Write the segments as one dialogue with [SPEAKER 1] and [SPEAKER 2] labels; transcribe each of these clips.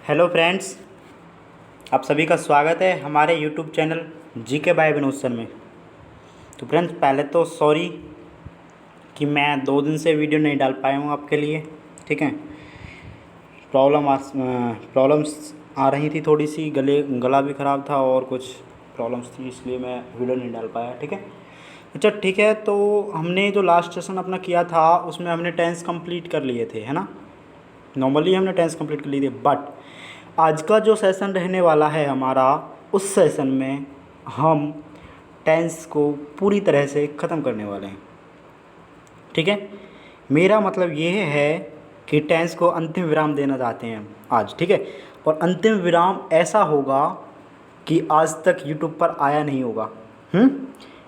[SPEAKER 1] Hello friends, आप सभी का स्वागत है हमारे यूट्यूब चैनल जी के बाय विनोद सर में। तो फ्रेंड्स, पहले तो सॉरी कि मैं 2 दिन से वीडियो नहीं डाल पाया हूँ आपके लिए। ठीक है, प्रॉब्लम्स आ रही थी, थोड़ी सी गला भी ख़राब था और कुछ प्रॉब्लम्स थी, इसलिए मैं वीडियो नहीं डाल पाया। ठीक है, अच्छा ठीक है। तो हमने जो लास्ट सेशन अपना किया था उसमें हमने टेंस कंप्लीट कर लिए थे, है ना। नॉर्मली हमने टेंस कंप्लीट कर लिए थे, बट आज का जो सेशन रहने वाला है हमारा, उस सेशन में हम टेंस को पूरी तरह से ख़त्म करने वाले हैं। ठीक है, मेरा मतलब ये है कि टेंस को अंतिम विराम देना चाहते हैं हम आज। ठीक है, और अंतिम विराम ऐसा होगा कि आज तक यूट्यूब पर आया नहीं होगा।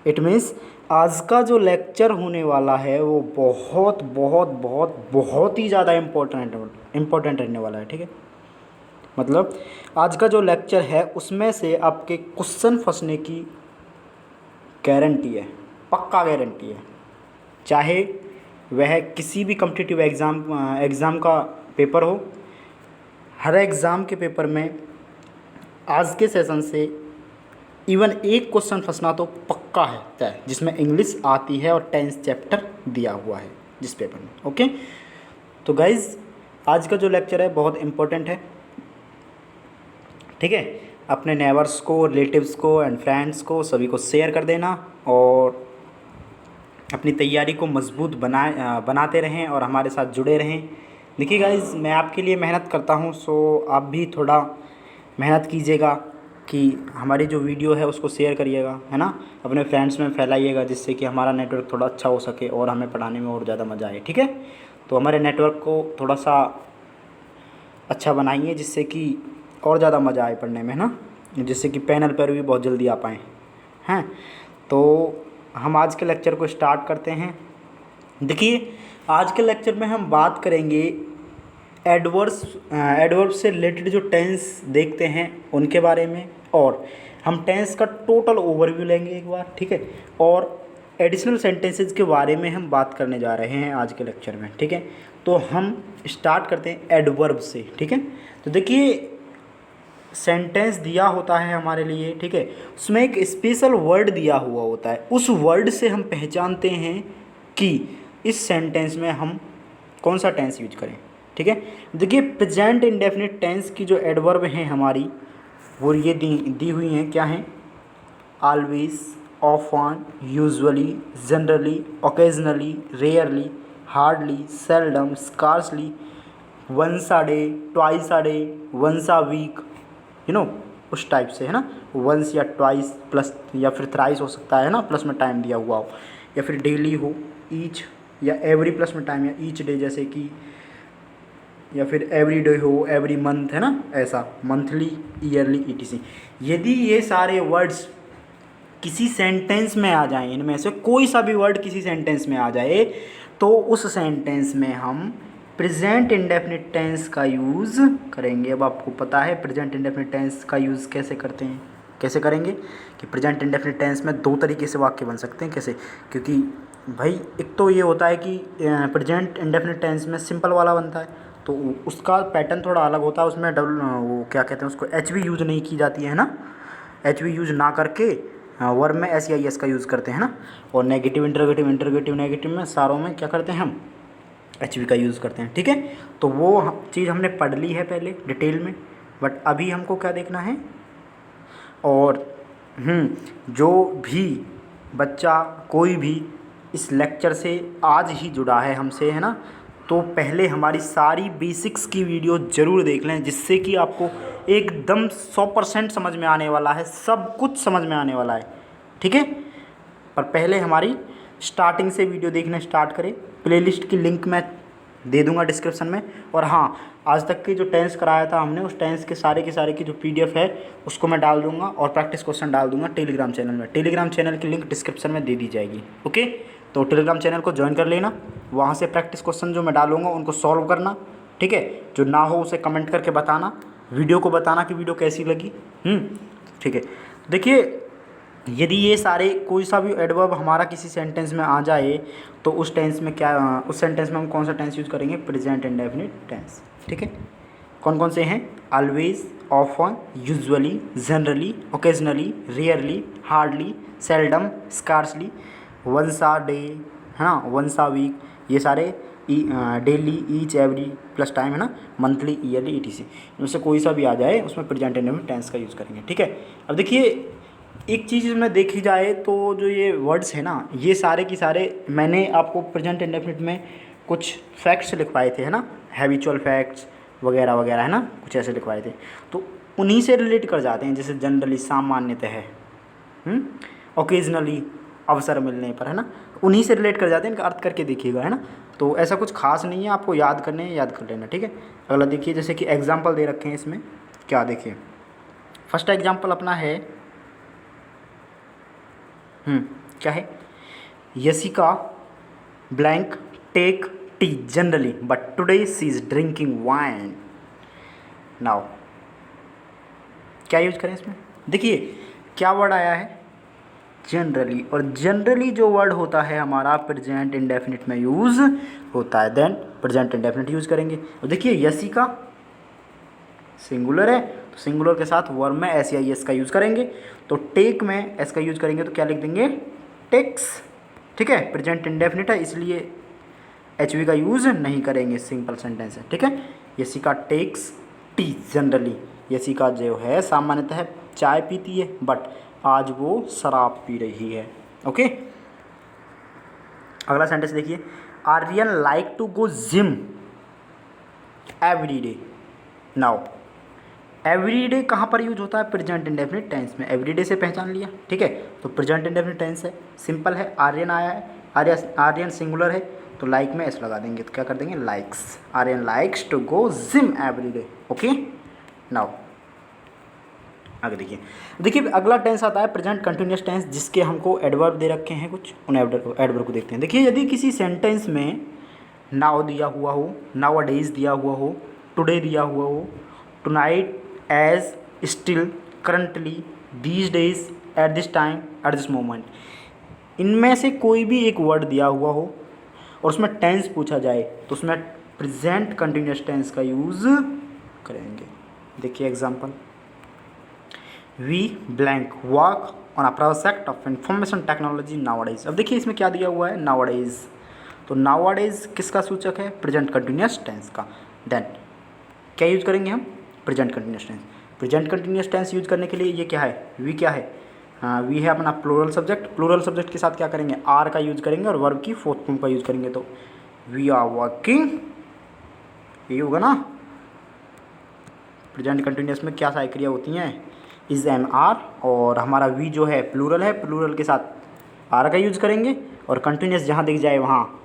[SPEAKER 1] इट मीन्स आज का जो लेक्चर होने वाला है वो बहुत बहुत बहुत बहुत ही ज़्यादा इम्पोर्टेंट रहने वाला है। ठीक है, मतलब आज का जो लेक्चर है उसमें से आपके क्वेश्चन फंसने की गारंटी है, पक्का गारंटी है। चाहे वह किसी भी कॉम्पिटिटिव एग्ज़ाम का पेपर हो, हर एग्ज़ाम के पेपर में आज के सेशन से इवन एक क्वेश्चन फंसना तो पक्का है तय, जिसमें इंग्लिश आती है और टेंस चैप्टर दिया हुआ है जिस पेपर में। ओके, तो गाइज़ आज का जो लेक्चर है बहुत इम्पोर्टेंट है। ठीक है, अपने नेबर्स को, रिलेटिव्स को एंड फ्रेंड्स को, सभी को शेयर कर देना और अपनी तैयारी को मजबूत बनाते रहें और हमारे साथ जुड़े रहें। देखिए गाइज़, मैं आपके लिए मेहनत करता हूँ, सो आप भी थोड़ा मेहनत कीजिएगा कि हमारी जो वीडियो है उसको शेयर करिएगा, है ना, अपने फ्रेंड्स में फैलाइएगा, जिससे कि हमारा नेटवर्क थोड़ा अच्छा हो सके और हमें पढ़ाने में और ज़्यादा मज़ा आए। ठीक है, तो हमारे नेटवर्क को थोड़ा सा अच्छा बनाइए, जिससे कि और ज़्यादा मज़ा आए पढ़ने में, है ना, जिससे कि पैनल पर भी बहुत जल्दी आ पाएँ। हैं, तो हम आज के लेक्चर को स्टार्ट करते हैं। देखिए, आज के लेक्चर में हम बात करेंगे एडवर्ब से रिलेटेड जो टेंस देखते हैं उनके बारे में, और हम टेंस का टोटल ओवरव्यू लेंगे एक बार। ठीक है, और एडिशनल सेंटेंसेस के बारे में हम बात करने जा रहे हैं आज के लेक्चर में। ठीक है, तो हम स्टार्ट करते हैं एडवर्ब से। ठीक है, तो देखिए, सेंटेंस दिया होता है हमारे लिए। ठीक है, उसमें एक स्पेशल वर्ड दिया हुआ होता है, उस वर्ड से हम पहचानते हैं कि इस सेंटेंस में हम कौन सा टेंस यूज करें। ठीक है, देखिए, प्रेजेंट इंडेफिनिट टेंस की जो एडवर्ब हैं हमारी, वो ये दी हुई हैं। क्या हैं? Always, often, usually, generally, occasionally, rarely, hardly, seldom, scarcely, once a day, twice a day, once a week, उस टाइप से, है ना। वंस या ट्वाइस प्लस या फिर थ्राइस हो सकता है ना, प्लस में टाइम दिया हुआ हो, या फिर डेली हो, ईच या एवरी प्लस में टाइम, या ईच डे जैसे कि, या फिर एवरी डे हो, एवरी मंथ, है ना, ऐसा मंथली, ईयरली, ईटीसी। यदि ये सारे वर्ड्स किसी सेंटेंस में आ जाएं, इनमें से कोई सा भी वर्ड किसी सेंटेंस में आ जाए, तो उस सेंटेंस में हम प्रेजेंट इंडेफिनिट टेंस का यूज़ करेंगे। अब आपको पता है प्रेजेंट इंडेफिनिट टेंस का यूज़ कैसे करते हैं, कैसे करेंगे कि प्रेजेंट इंडेफिनिट टेंस में 2 तरीके से वाक्य बन सकते हैं। कैसे? क्योंकि भाई एक तो ये होता है कि प्रेजेंट इंडेफिनिट टेंस में सिंपल वाला बनता है, तो उसका पैटर्न थोड़ा अलग होता है, उसमें वो क्या कहते हैं उसको, एच वी यूज़ नहीं की जाती है ना, एच वी यूज़ ना करके वर्ब में एस या एस का यूज़ करते हैं ना। और नेगेटिव, इंटरगेटिव, नेगेटिव में सारों में क्या करते हैं हम, एच वी का यूज़ करते हैं। ठीक है, तो वो चीज़ हमने पढ़ ली है पहले डिटेल में, बट अभी हमको क्या देखना है। और जो भी बच्चा कोई भी इस लेक्चर से आज ही जुड़ा है हमसे, है ना, तो पहले हमारी सारी बेसिक्स की वीडियो ज़रूर देख लें, जिससे कि आपको एकदम 100% समझ में आने वाला है, सब कुछ समझ में आने वाला है। ठीक है, पर पहले हमारी स्टार्टिंग से वीडियो देखना स्टार्ट करें। प्लेलिस्ट की लिंक मैं दे दूंगा डिस्क्रिप्शन में। और हाँ, आज तक की जो टेंस कराया था हमने, उस टेंस के सारे की जो पीडीएफ है उसको मैं डाल दूंगा, और प्रैक्टिस क्वेश्चन डाल दूंगा टेलीग्राम चैनल में। टेलीग्राम चैनल की लिंक डिस्क्रिप्शन में दे दी जाएगी। ओके, तो टेलीग्राम चैनल को ज्वाइन कर लेना, वहाँ से प्रैक्टिस क्वेश्चन जो मैं डालूंगा उनको सॉल्व करना। ठीक है, जो ना हो उसे कमेंट करके बताना, वीडियो को बताना कि वीडियो कैसी लगी। ठीक है, देखिए, यदि ये सारे कोई सा भी एडवर्ब हमारा किसी सेंटेंस में आ जाए, तो उस टेंस में क्या, उस सेंटेंस में हम कौन सा टेंस यूज़ करेंगे, प्रेजेंट इंडेफिनिट टेंस। ठीक है, कौन कौन से हैं? Always, often, usually, generally, occasionally, rarely, hardly, seldom, scarcely, once a day, है ना, वंस आ वीक, ये सारे daily, each, every plus time, है ना, मंथली, ईयरली, etc। इनमें से कोई सा भी आ जाए उसमें प्रेजेंट इंडेफिनिट टेंस का यूज़ करेंगे, ठीक है। अब देखिए एक चीज़ इसमें देखी जाए तो जो ये वर्ड्स है ना, ये सारे की सारे मैंने आपको प्रेजेंट इंडेफिनिट में कुछ फैक्ट्स लिखवाए थे, है ना, हैबिचुअल फैक्ट्स वगैरह वगैरह, है ना, कुछ ऐसे लिखवाए थे, तो उन्हीं से रिलेट कर जाते हैं, जैसे जनरली, सामान्यतः, ओकेजनली, अवसर मिलने पर, है ना, उन्हीं से रिलेट कर जाते हैं, इनका अर्थ करके देखिएगा, है ना। तो ऐसा कुछ खास नहीं है, आपको याद करने हैं, याद कर लेना, ठीक है। अगला देखिए, जैसे कि एग्जाम्पल दे रखे हैं इसमें, क्या देखिए, फर्स्ट एग्जाम्पल अपना है, क्या है, Yashika blank take tea generally but today she is drinking wine. Now क्या यूज करें इसमें? देखिए क्या वर्ड आया है, जनरली, और जनरली जो वर्ड होता है हमारा प्रेजेंट इंडेफिनिट में यूज़ होता है, देन प्रेजेंट इंडेफिनिट यूज़ करेंगे। और देखिए यशिका सिंगुलर है, तो सिंगुलर के साथ वर्ब में एस या एस का यूज़ करेंगे, तो टेक में एस का यूज़ करेंगे तो क्या लिख देंगे, टेक्स, ठीक है। प्रेजेंट इंडेफिनिट है इसलिए एच वी का यूज़ नहीं करेंगे, सिंपल सेंटेंस है, ठीक है। Yashika takes tea generally, Yashika जो है सामान्यतः चाय पीती है, बट आज वो शराब पी रही है, ओके। अगला सेंटेंस देखिए, Aryan like to go gym every day. Now every day कहाँ पर यूज होता है, प्रेजेंट इंडेफिनिट टेंस में, एवरी डे से पहचान लिया, ठीक है। तो प्रेजेंट इंडेफिनिट टेंस है, सिंपल है, आर्यन आया है, आर्यन सिंगुलर है, तो लाइक में एस लगा देंगे, तो क्या कर देंगे, likes, Aryan likes to go gym every day, okay. Now आगे देखिए अगला टेंस आता है प्रेजेंट कंटिन्यूअस टेंस, जिसके हमको एडवर्ब दे रखे हैं कुछ, उन एडवर्ब को देखते हैं। देखिए यदि किसी सेंटेंस में नाउ दिया हुआ हो, नाउ डेज दिया हुआ हो, टुडे दिया हुआ हो, tonight, as, still, currently, these days, at this time, at this moment, इनमें से कोई भी एक वर्ड दिया हुआ हो और उसमें टेंस पूछा जाए तो उसमें प्रेजेंट कंटिन्यूअस टेंस का यूज़ करेंगे। देखिए example, we blank work on a project of information technology nowadays. अब देखिए इसमें क्या दिया हुआ है, नाउअडेज, तो नाउअडेज किसका सूचक है, प्रेजेंट कंटिन्यूअस टेंस का। देन क्या यूज करेंगे हम, present continuous tense. Present continuous tense use करने के लिए ये क्या है, वी क्या है, वी है अपना प्लूरल सब्जेक्ट, प्लूरल सब्जेक्ट के साथ क्या करेंगे, आर का यूज करेंगे और वर्ब की फोर्थ फॉर्म का यूज करेंगे, तो वी आर वर्किंग, ये होगा ना। प्रेजेंट कंटिन्यूअस में क्या सारी क्रिया होती हैं, इज एन आर, और हमारा वी जो है प्लूरल है, प्लूरल के साथ आर का यूज करेंगे, और कंटिन्यूअस जहाँ दिख जाए वहाँ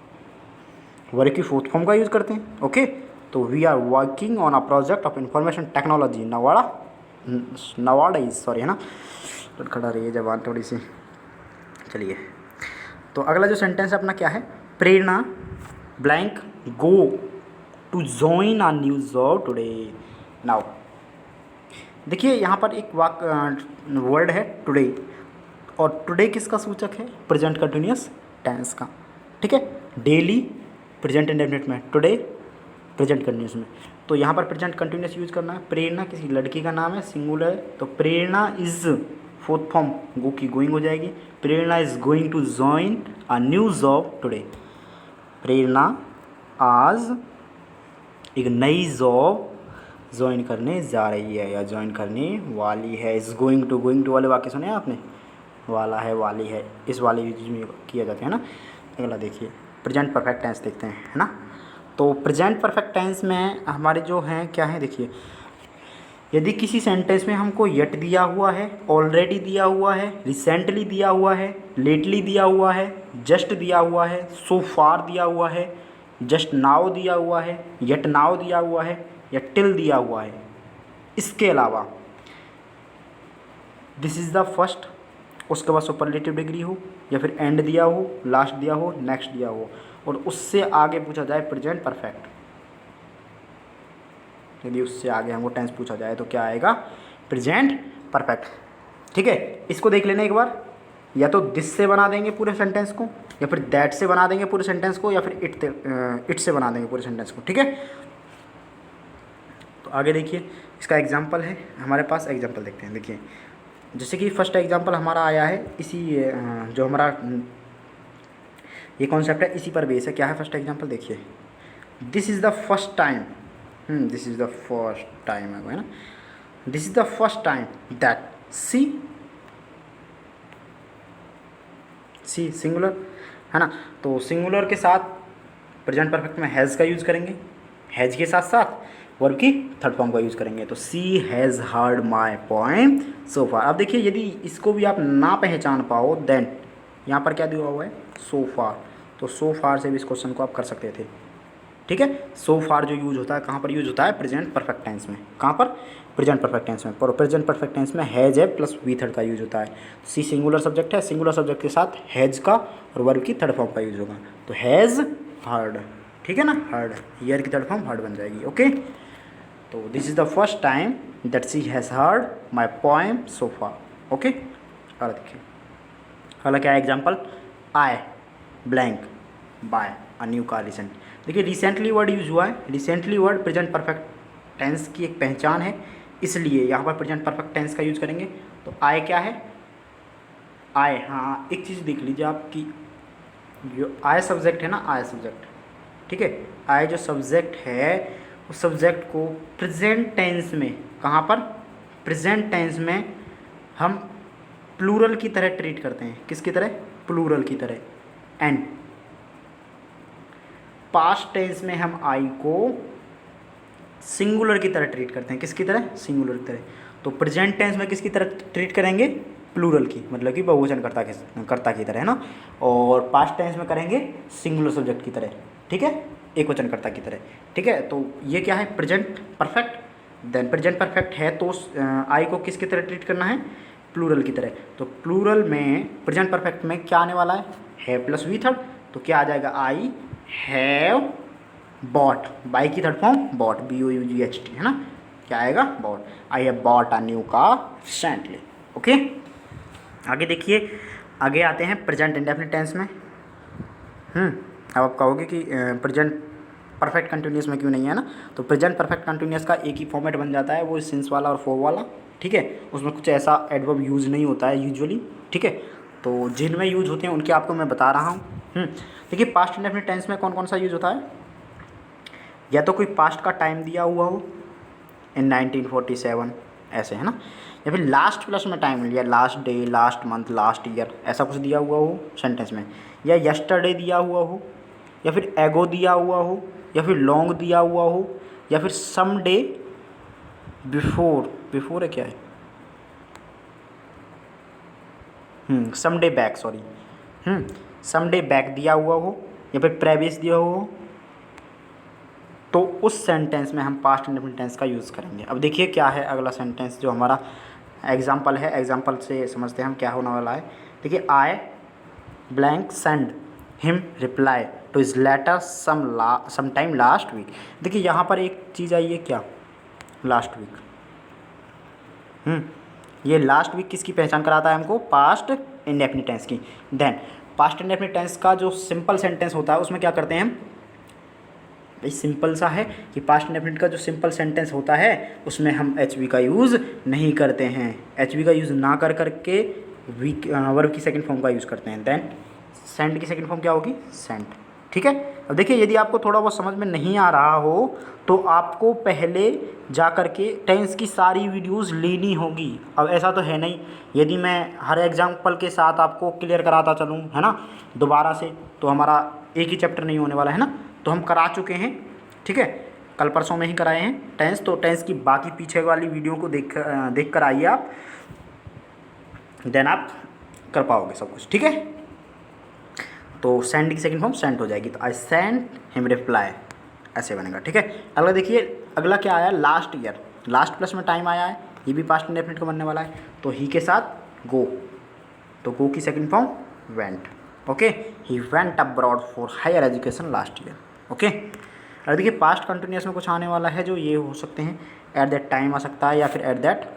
[SPEAKER 1] वर्ब की फोर्थ फॉर्म का यूज करते हैं, ओके। तो we are working on a project of information technology Nawada sorry, है ना, खड़ा रही है जबान थोड़ी सी, चलिए। तो अगला जो सेंटेंस है अपना क्या है, Prerna blank go to join a new job today. Now देखिए यहाँ पर एक वर्ड है टुडे, और टुडे किसका सूचक है, प्रेजेंट कंटिन्यूअस टेंस का, ठीक है। डेली प्रेजेंट इंडेफिनिट में, टुडे प्रेजेंट कंटिन्यूअस में, तो यहाँ पर प्रेजेंट कंटिन्यूअस यूज करना है। प्रेरणा किसी लड़की का नाम है, सिंगुलर है, तो Prerna is fourth form go की गोइंग हो जाएगी, Prerna is going to join a new job today. Prerna आज एक नई जॉब ज्वाइन करने जा रही है या ज्वाइन करने वाली है। इज गोइंग टू वाले वाक्य सुने आपने, वाला है, वाली है, इस वाले यूज में किया जाता है ना। अगला देखिए प्रेजेंट परफेक्ट टेंस देखते हैं, है ना। तो प्रेजेंट परफेक्ट टेंस में हमारे जो हैं क्या है, देखिए यदि किसी सेंटेंस में हमको यट दिया हुआ है, ऑलरेडी दिया हुआ है, रिसेंटली दिया हुआ है, लेटली दिया हुआ है, जस्ट दिया हुआ है, सो फार दिया हुआ है, जस्ट नाउ दिया हुआ है, यट नाउ दिया हुआ है, या टिल दिया हुआ है, इसके अलावा दिस इज़ द फर्स्ट, उसके बाद सुपरलेटिव डिग्री हो, या फिर एंड दिया हो, लास्ट दिया हो, नेक्स्ट दिया हो, और उससे आगे पूछा जाए प्रेजेंट परफेक्ट, यदि उससे आगे हमको टेंस पूछा जाए तो क्या आएगा, प्रेजेंट परफेक्ट, ठीक है। इसको देख लेना एक बार, या तो दिस से बना देंगे पूरे सेंटेंस को, या फिर दैट से बना देंगे पूरे सेंटेंस को, या फिर इट से बना देंगे पूरे सेंटेंस को, ठीक है। तो आगे देखिए, इसका एग्जाम्पल है हमारे पास, एग्जाम्पल देखते हैं। देखिए जैसे कि फर्स्ट एग्जाम्पल हमारा आया है इसी जो हमारा ये कॉन्सेप्ट है इसी पर बेस है। क्या है फर्स्ट एग्जाम्पल? देखिए, this is the first time, this is the first time है ना, this is the first time that she singular है ना। तो सिंगुलर के साथ प्रेजेंट परफेक्ट में हैज़ का यूज़ करेंगे, हैज़ के साथ साथ वर्ब की थर्ड फॉर्म का यूज़ करेंगे। तो she has heard my poem so far. अब देखिए यदि इसको भी आप ना पहचान पाओ देन यहाँ पर क्या दिया हुआ है? सो फार। तो सो फार से भी इस क्वेश्चन को आप कर सकते थे, ठीक है। सो फार जो यूज होता है कहाँ पर यूज होता है? प्रेजेंट परफेक्ट टेंस में। कहाँ पर? प्रेजेंट परफेक्ट टेंस में। पर प्रेजेंट परफेक्ट टेंस में हैज है प्लस वी थर्ड का यूज होता है। सी सिंगुलर सब्जेक्ट है, सिंगुलर सब्जेक्ट के साथ हैज का और वर्ब की थर्ड फॉर्म का यूज होगा। तो हैज़ हर्ड, ठीक है ना, हर्ड, ईयर की थर्ड फॉर्म हर्ड बन जाएगी। ओके, तो this is the first time that she has heard my poem so far. Okay, और देखिए अगला क्या है example? I blank buy a new car recent. देखिए रिसेंटली वर्ड यूज हुआ है, recently word present perfect tense की एक पहचान है, इसलिए यहाँ पर प्रेजेंट परफेक्ट टेंस का यूज करेंगे। तो आई क्या है? आई, हाँ एक चीज़ देख लीजिए आपकी, जो आई सब्जेक्ट है ना, आई सब्जेक्ट, ठीक है, आई जो सब्जेक्ट है उस सब्जेक्ट को प्रेजेंट टेंस में, कहाँ पर? प्रेजेंट टेंस में हम प्लूरल की तरह ट्रीट करते हैं। किसकी तरह? प्लूरल की तरह। एंड पास्ट टेंस में हम आई को सिंगुलर की तरह ट्रीट करते हैं। किसकी तरह? सिंगुलर की तरह। तो प्रेजेंट टेंस में किसकी तरह ट्रीट करेंगे? प्लूरल की, मतलब कि बहुवचन कर्ता की तरह, है ना। और पास्ट टेंस में करेंगे सिंगुलर सब्जेक्ट की तरह, ठीक है, एक वचन कर्ता की तरह, ठीक है। तो ये क्या है? Present perfect. Then present perfect है तो आई को किसकी तरह ट्रीट करना है? प्लूरल की तरह। तो प्लूरल में प्रेजेंट परफेक्ट में क्या आने वाला है? Have plus V third. तो क्या आ जाएगा? आई हैव बॉट, बाई की थर्ड फॉर्म बॉट, BOUGHT, है ना। क्या आएगा? Bought. I have bought a new car recently. Okay, आगे देखिए, आगे आते हैं प्रेजेंट इंडेफिनिट टेंस में। अब आप कहोगे कि प्रेजेंट परफेक्ट कंटिन्यूस में क्यों नहीं है ना। तो प्रेजेंट परफेक्ट कंटिन्यूस का एक ही फॉर्मेट बन जाता है, वो सिंस वाला और फॉर वाला, ठीक है। उसमें कुछ ऐसा एडवर्ब यूज़ नहीं होता है यूजुअली, ठीक है। तो जिनमें यूज होते हैं उनके आपको मैं बता रहा हूँ। देखिए पास्ट इंडेफिनिट टेंस में कौन कौन सा यूज होता है? या तो कोई पास्ट का टाइम दिया हुआ हो, इन 1947 ऐसे, है ना, या फिर लास्ट प्लस में टाइम लिया, last day, last month, last year, ऐसा कुछ दिया हुआ हो सेंटेंस में, या यस्टरडे दिया हुआ हो, या फिर एगो दिया हुआ हो, या फिर लॉन्ग दिया हुआ हो, या फिर सम डे बिफोर, बिफोर है क्या है, some day back, sorry, some day back दिया हुआ हो, या फिर प्रेवियस दिया हुआ हो, तो उस सेंटेंस में हम पास्ट इंडेफिनिट टेंस का यूज़ करेंगे। अब देखिए क्या है अगला सेंटेंस जो हमारा एग्जाम्पल है, एग्जाम्पल से समझते हैं हम क्या होने वाला है। देखिए I blank send him reply to his letter some time last week. देखिए यहाँ पर एक चीज़ आई है, क्या? Last week. ये लास्ट वीक किसकी पहचान कराता है हमको? पास्ट इंडेफिनिट टेंस की। देन पास्ट इंडेफिनिट टेंस का जो सिंपल सेंटेंस होता है उसमें क्या करते हैं हम? भाई सिंपल सा है कि पास्ट इंडेफिनिट का जो सिंपल सेंटेंस होता है उसमें हम HV का यूज़ नहीं करते हैं। HV का यूज़ ना कर करके वर्ब की सेकंड फॉर्म का यूज़ करते हैं। देन सेंड की सेकंड फॉर्म क्या होगी? सेंट, ठीक है। अब देखिए यदि आपको थोड़ा बहुत समझ में नहीं आ रहा हो तो आपको पहले जा कर के टेंस की सारी वीडियोस लेनी होगी। अब ऐसा तो है नहीं, यदि मैं हर एग्जाम्पल के साथ आपको क्लियर कराता चलूँ, है ना, दोबारा से, तो हमारा एक ही चैप्टर नहीं होने वाला, है ना। तो हम करा चुके हैं, ठीक है, कल परसों में ही कराए हैं टेंस। तो टेंस की बाकी पीछे वाली वीडियो को देख कर आइए आप, देन आप कर पाओगे सब कुछ, ठीक है। तो सेंड की सेकंड फॉर्म सेंट हो जाएगी, तो आई सेंड हिम रिप्लाई, ऐसे बनेगा, ठीक है। अगला देखिए, अगला क्या आया? लास्ट ईयर, लास्ट प्लस में टाइम आया है, ये भी पास्ट इंडेफिनिट का बनने वाला है। तो ही के साथ गो, तो गो की second form went, okay. He went abroad for higher education last year, okay. और देखिए पास्ट कंटिन्यूस में कुछ आने वाला है जो ये हो सकते हैं, एट दैट टाइम आ सकता है, या फिर एट दैट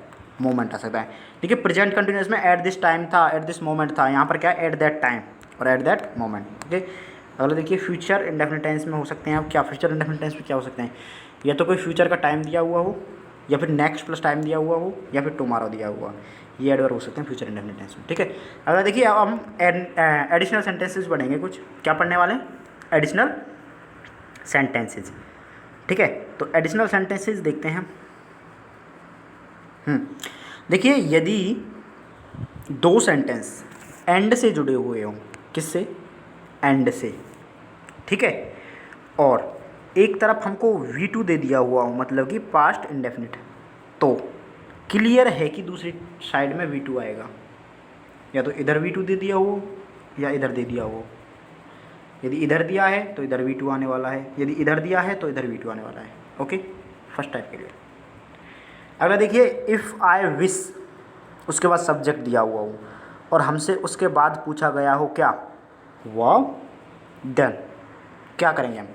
[SPEAKER 1] मोमेंट आ सकता है। देखिए प्रेजेंट कंटिन्यूस में एट दिस टाइम था, एट दिस मोमेंट था, यहाँ पर क्या है? एट दैट टाइम और एट दैट मोमेंट, ओके। अगला देखिए फ्यूचर इंडेफिनिट टेंस में हो सकते हैं आप क्या? फ्यूचर इंडेफिनिट टेंस में क्या हो सकते हैं? या तो कोई फ्यूचर का टाइम दिया हुआ हो, या फिर नेक्स्ट प्लस टाइम दिया हुआ हो, या फिर टुमारो दिया हुआ, ये एडवर्ब हो सकते हैं फ्यूचर इंडेफिनिट टेंस में, ठीक है। अगर देखिए अब हम एडिशनल सेंटेंसेस पढ़ेंगे, कुछ क्या पढ़ने वाले हैं, एडिशनल सेंटेंसेस, ठीक है। तो एडिशनल सेंटेंसेस देखते हैं हम। देखिए यदि दो सेंटेंस एंड से जुड़े हुए हों, किससे, एंड से, ठीक है, और एक तरफ हमको V2 दे दिया हुआ हो, मतलब कि पास्ट इंडेफिनिट, तो क्लियर है कि दूसरी साइड में V2 आएगा, या तो इधर V2 दे दिया हो या इधर दे दिया हो। यदि इधर दिया है तो इधर V2 आने वाला है, यदि इधर दिया है तो इधर V2 आने वाला है, ओके। फर्स्ट टाइप के लिए अगर देखिए इफ़ आई विश, उसके बाद सब्जेक्ट दिया हुआ हो और हमसे उसके बाद पूछा गया हो क्या, वाव डन, क्या करेंगे हम,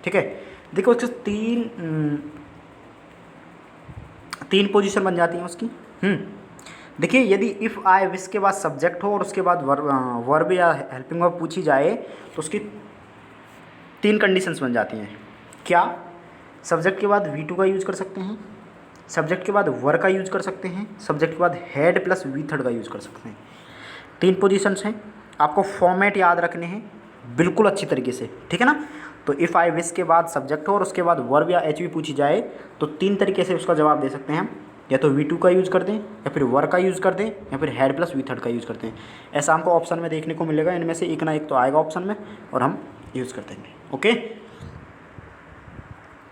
[SPEAKER 1] ठीक है। देखो उसके तीन पोजीशन बन जाती हैं उसकी। देखिए यदि इफ़ आई विश के बाद सब्जेक्ट हो और उसके बाद वर्ब या हेल्पिंग वर्ब पूछी जाए तो उसकी तीन कंडीशंस बन जाती हैं। क्या, सब्जेक्ट के बाद V2 का यूज़ कर सकते हैं, सब्जेक्ट के बाद वर का यूज़ कर सकते हैं, सब्जेक्ट के बाद हेड प्लस V3 का यूज़ कर सकते हैं। तीन पोजीशंस हैं, आपको फॉर्मेट याद रखने हैं बिल्कुल अच्छी तरीके से, ठीक है ना। तो इफ़ आई विश के बाद सब्जेक्ट हो और उसके बाद वर्ब या HV पूछी जाए तो तीन तरीके से उसका जवाब दे सकते हैं हम, या तो V2 का यूज़ कर दें, या फिर वर का यूज़ कर दें, या फिर हेड प्लस V3 का यूज़ करते हैं। ऐसा हमको ऑप्शन में देखने को मिलेगा, इनमें से एक ना एक तो आएगा ऑप्शन में और हम यूज़ कर देंगे, ओके।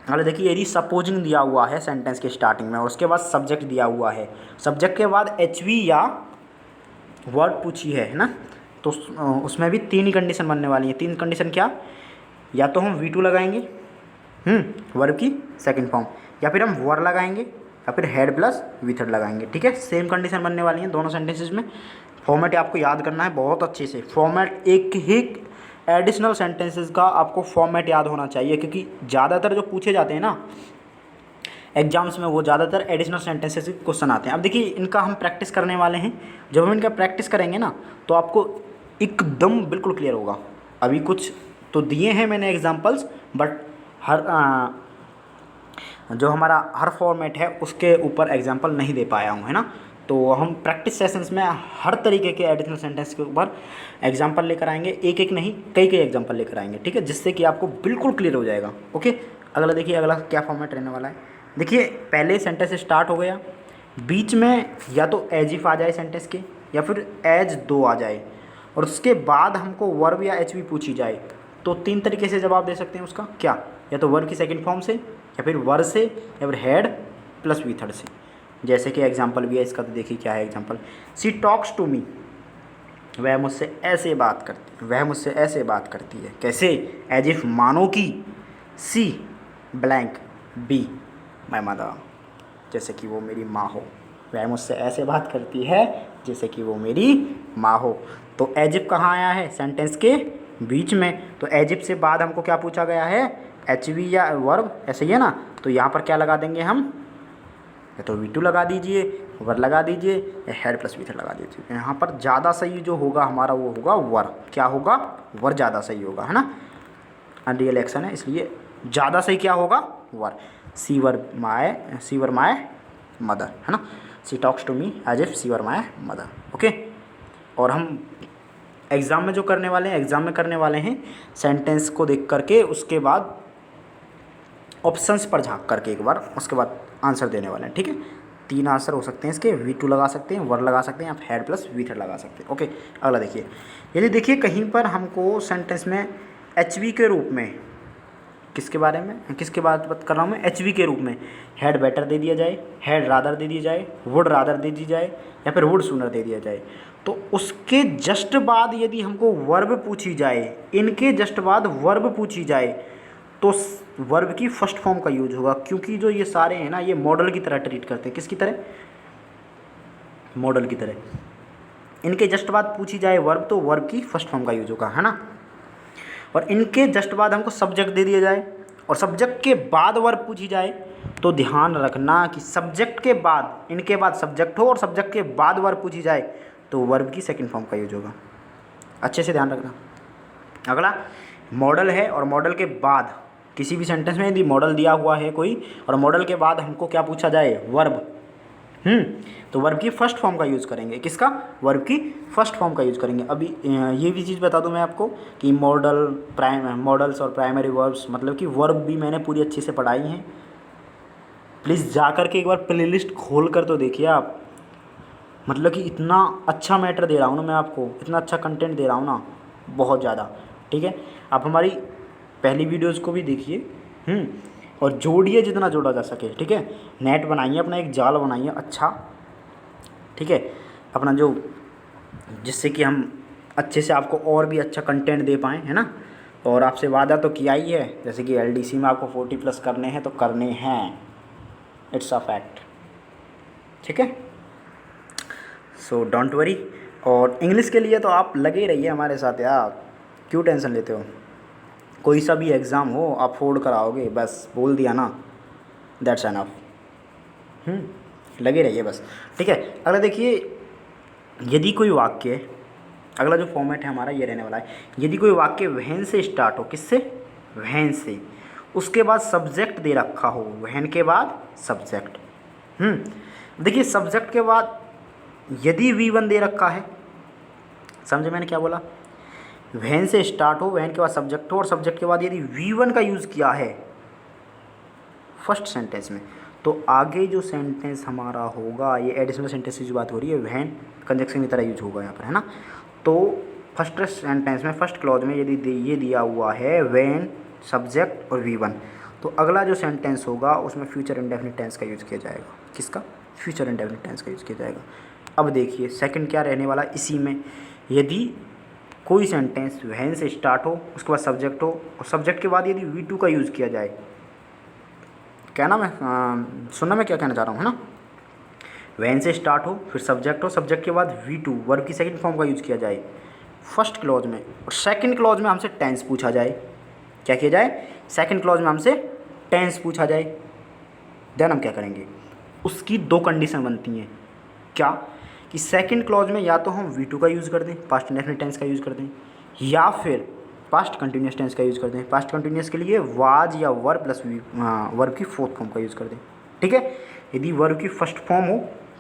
[SPEAKER 1] अगर देखिए यदि सपोजिंग दिया हुआ है सेंटेंस के स्टार्टिंग में और उसके बाद सब्जेक्ट दिया हुआ है, सब्जेक्ट के बाद HV या वर्ड पूछी है ना, तो उसमें भी तीन ही कंडीशन बनने वाली है। तीन कंडीशन क्या, या तो हम V2 लगाएंगे वर्ब की सेकंड फॉर्म, या फिर हम वर लगाएंगे, या फिर हेड प्लस V3 लगाएंगे, ठीक है। सेम कंडीशन बनने वाली है दोनों सेंटेंसेस में। फॉर्मेट आपको याद करना है बहुत अच्छे से, फॉर्मेट एक ही एडिशनल सेंटेंसेस का आपको फॉर्मेट याद होना चाहिए, क्योंकि ज़्यादातर जो पूछे जाते हैं ना एग्जाम्स में वो ज़्यादातर एडिशनल सेंटेंसेस के क्वेश्चन आते हैं। अब देखिए इनका हम प्रैक्टिस करने वाले हैं, जब हम इनका प्रैक्टिस करेंगे ना तो आपको एकदम बिल्कुल क्लियर होगा। अभी कुछ तो दिए हैं मैंने एग्जांपल्स, बट जो हमारा हर फॉर्मेट है उसके ऊपर एग्जांपल नहीं दे पाया हूँ, है ना। तो हम प्रैक्टिस सेशंस में हर तरीके के एडिशनल सेंटेंस के ऊपर एग्जांपल लेकर आएंगे, एक एक नहीं कई कई एग्जांपल लेकर आएंगे, ठीक है, जिससे कि आपको बिल्कुल क्लियर हो जाएगा, ओके। अगला देखिए, अगला क्या फॉर्मेट रहने वाला है। देखिए पहले सेंटेंस स्टार्ट हो गया, बीच में या तो एज इफ आ जाए सेंटेंस के, या फिर एज दो आ जाए, और उसके बाद हमको वर्ब या HV पूछी जाए, तो तीन तरीके से जवाब दे सकते हैं उसका। क्या, या तो वर्ब की सेकंड फॉर्म से, या फिर वर से, या फिर हेड प्लस V3 से। जैसे कि एग्जांपल भी है इसका, तो देखिए क्या है example. She talks to me, वह मुझसे ऐसे बात करती है, वह मुझसे ऐसे बात करती है, कैसे, एज इफ मानो कि सी ब्लैंक बी माय मदर, जैसे कि वो मेरी माँ हो। वह मुझसे ऐसे बात करती है जैसे कि वो मेरी माँ हो। तो एज इफ कहाँ आया है, सेंटेंस के बीच में। तो एज इफ से बाद हमको क्या पूछा गया है, HV या वर्ब, ऐसे ही है ना। तो यहाँ पर क्या लगा देंगे हम, या तो V2 लगा दीजिए, वर लगा दीजिए, या हेड प्लस V3 लगा दीजिए। यहाँ पर ज़्यादा सही जो होगा हमारा वो होगा वर। क्या होगा, वर ज़्यादा सही होगा, है ना। अनरियल एक्शन है इसलिए ज़्यादा सही क्या होगा, वर। सी वर माय मदर, है ना। She talks to me as if she were my mother, okay. और हम एग्ज़ाम में जो करने वाले हैं, एग्ज़ाम में करने वाले हैं सेंटेंस को देख करके उसके बाद ऑप्शंस पर झांक करके एक बार, उसके बाद आंसर देने वाले हैं, ठीक है। तीन आंसर हो सकते हैं इसके, V2 लगा सकते हैं, वर लगा सकते हैं, या हेड प्लस V3 लगा सकते हैं, ओके। अगला देखिए, यदि देखिए कहीं पर हमको सेंटेंस में HV के रूप में, किसके बारे में, किसके बात कर रहा हूँ मैं, HV के रूप में हेड बेटर दे दिया जाए, हेड रादर दे दिया जाए, वुड रादर दे दी जाए, या फिर वुड सूनर दे दिया जाए, तो उसके जस्ट बाद यदि हमको वर्ब पूछी जाए, इनके जस्ट बाद वर्ब पूछी जाए, तो वर्ब की फर्स्ट फॉर्म का यूज होगा, क्योंकि जो ये सारे हैं ना ये मॉडल की तरह ट्रीट करते हैं। किसकी तरह, मॉडल की तरह। इनके जस्ट बाद पूछी जाए वर्ब तो वर्ब की फर्स्ट फॉर्म का यूज होगा, है ना। और इनके जस्ट बाद हमको सब्जेक्ट दे दिया जाए और सब्जेक्ट के बाद वर्ब पूछी जाए, तो ध्यान रखना कि सब्जेक्ट के बाद, इनके बाद सब्जेक्ट हो और सब्जेक्ट के बाद वर्ब पूछी जाए तो वर्ब की सेकंड फॉर्म का यूज होगा। अच्छे से ध्यान रखना। अगला मॉडल है और मॉडल के बाद किसी भी सेंटेंस में यदि मॉडल दिया हुआ है कोई और मॉडल के बाद हमको क्या पूछा जाए, वर्ब, तो वर्ब की फर्स्ट फॉर्म का यूज़ करेंगे। किसका? वर्ब की फर्स्ट फॉर्म का यूज़ करेंगे। अभी ये भी चीज़ बता दूं मैं आपको कि मॉडल्स और प्राइमरी वर्ब्स, मतलब कि वर्ब भी मैंने पूरी अच्छे से पढ़ाई हैं। प्लीज़ जा कर के एक बार प्लेलिस्ट खोल कर तो देखिए आप, मतलब कि इतना अच्छा मैटर दे रहा हूँ ना मैं आपको, इतना अच्छा कंटेंट दे रहा हूँ ना, बहुत ज़्यादा। ठीक है, आप हमारी पहली वीडियोज़ को भी देखिए और जोड़िए जितना जोड़ा जा सके। ठीक है, नेट बनाइए, अपना एक जाल बनाइए अच्छा, ठीक है, अपना जो, जिससे कि हम अच्छे से आपको और भी अच्छा कंटेंट दे पाएँ, है ना। और आपसे वादा तो किया ही है, जैसे कि LDC में आपको 40+ करने हैं तो करने हैं, इट्स अ फैक्ट। ठीक है, सो डोंट वरी। और इंग्लिश के लिए तो आप लगे रहिए हमारे साथ यार, क्यों टेंशन लेते हो। कोई सा भी एग्ज़ाम हो आप फोड़ कर आओगे, बस बोल दिया ना, दैट्स एनफ। लगे रहिए बस। ठीक है, अगला देखिए, यदि कोई वाक्य, अगला जो फॉर्मेट है हमारा ये रहने वाला है, यदि कोई वाक्य वहन से स्टार्ट हो, किससे? वहन से, उसके बाद सब्जेक्ट दे रखा हो, वहन के बाद सब्जेक्ट। देखिए सब्जेक्ट के बाद यदि V1 दे रखा है, समझे मैंने क्या बोला? वहन से स्टार्ट हो, वहन के बाद सब्जेक्ट हो, और सब्जेक्ट के बाद यदि V1 का यूज़ किया है फर्स्ट सेंटेंस में, तो आगे जो सेंटेंस हमारा होगा, ये एडिशनल सेंटेंस की जो बात हो रही है, वहन कंजक्शन की तरह यूज होगा यहाँ पर, है ना। तो फर्स्ट सेंटेंस में, फर्स्ट क्लॉज में यदि ये दिया हुआ है व्हेन, सब्जेक्ट और V1, तो अगला जो सेंटेंस होगा उसमें फ्यूचर इंडेफिनिट टेंस का यूज़ किया जाएगा। किसका? फ्यूचर इंडेफिनिट टेंस का यूज़ किया जाएगा। अब देखिए सेकंड क्या रहने वाला इसी में, यदि कोई सेंटेंस व्हेन से स्टार्ट हो, उसके बाद सब्जेक्ट हो, और सब्जेक्ट के बाद यदि V2 का यूज़ किया जाए, क्या ना मैं सुनना मैं क्या कहना चाह रहा हूँ, है ना। व्हेन से स्टार्ट हो, फिर सब्जेक्ट हो, सब्जेक्ट के बाद V2 वर्ब की सेकंड फॉर्म का यूज़ किया जाए फर्स्ट क्लॉज में, और सेकंड क्लॉज में हमसे टेंस पूछा जाए। क्या किया जाए? सेकंड क्लॉज में हमसे टेंस पूछा जाए, देन हम क्या करेंगे? उसकी दो कंडीशन बनती हैं। क्या? कि सेकंड क्लॉज में या तो हम V2 का यूज़ कर दें, पास्ट इंडेफिनिट टेंस का यूज़ कर दें, या फिर पास्ट कंटिन्यूस टेंस का यूज़ कर दें। पास्ट कंटिन्यूस के लिए वाज या वर्ब प्लस वर्ब की फोर्थ फॉर्म का यूज़ कर दें। ठीक है, यदि वर्ब की फर्स्ट फॉर्म हो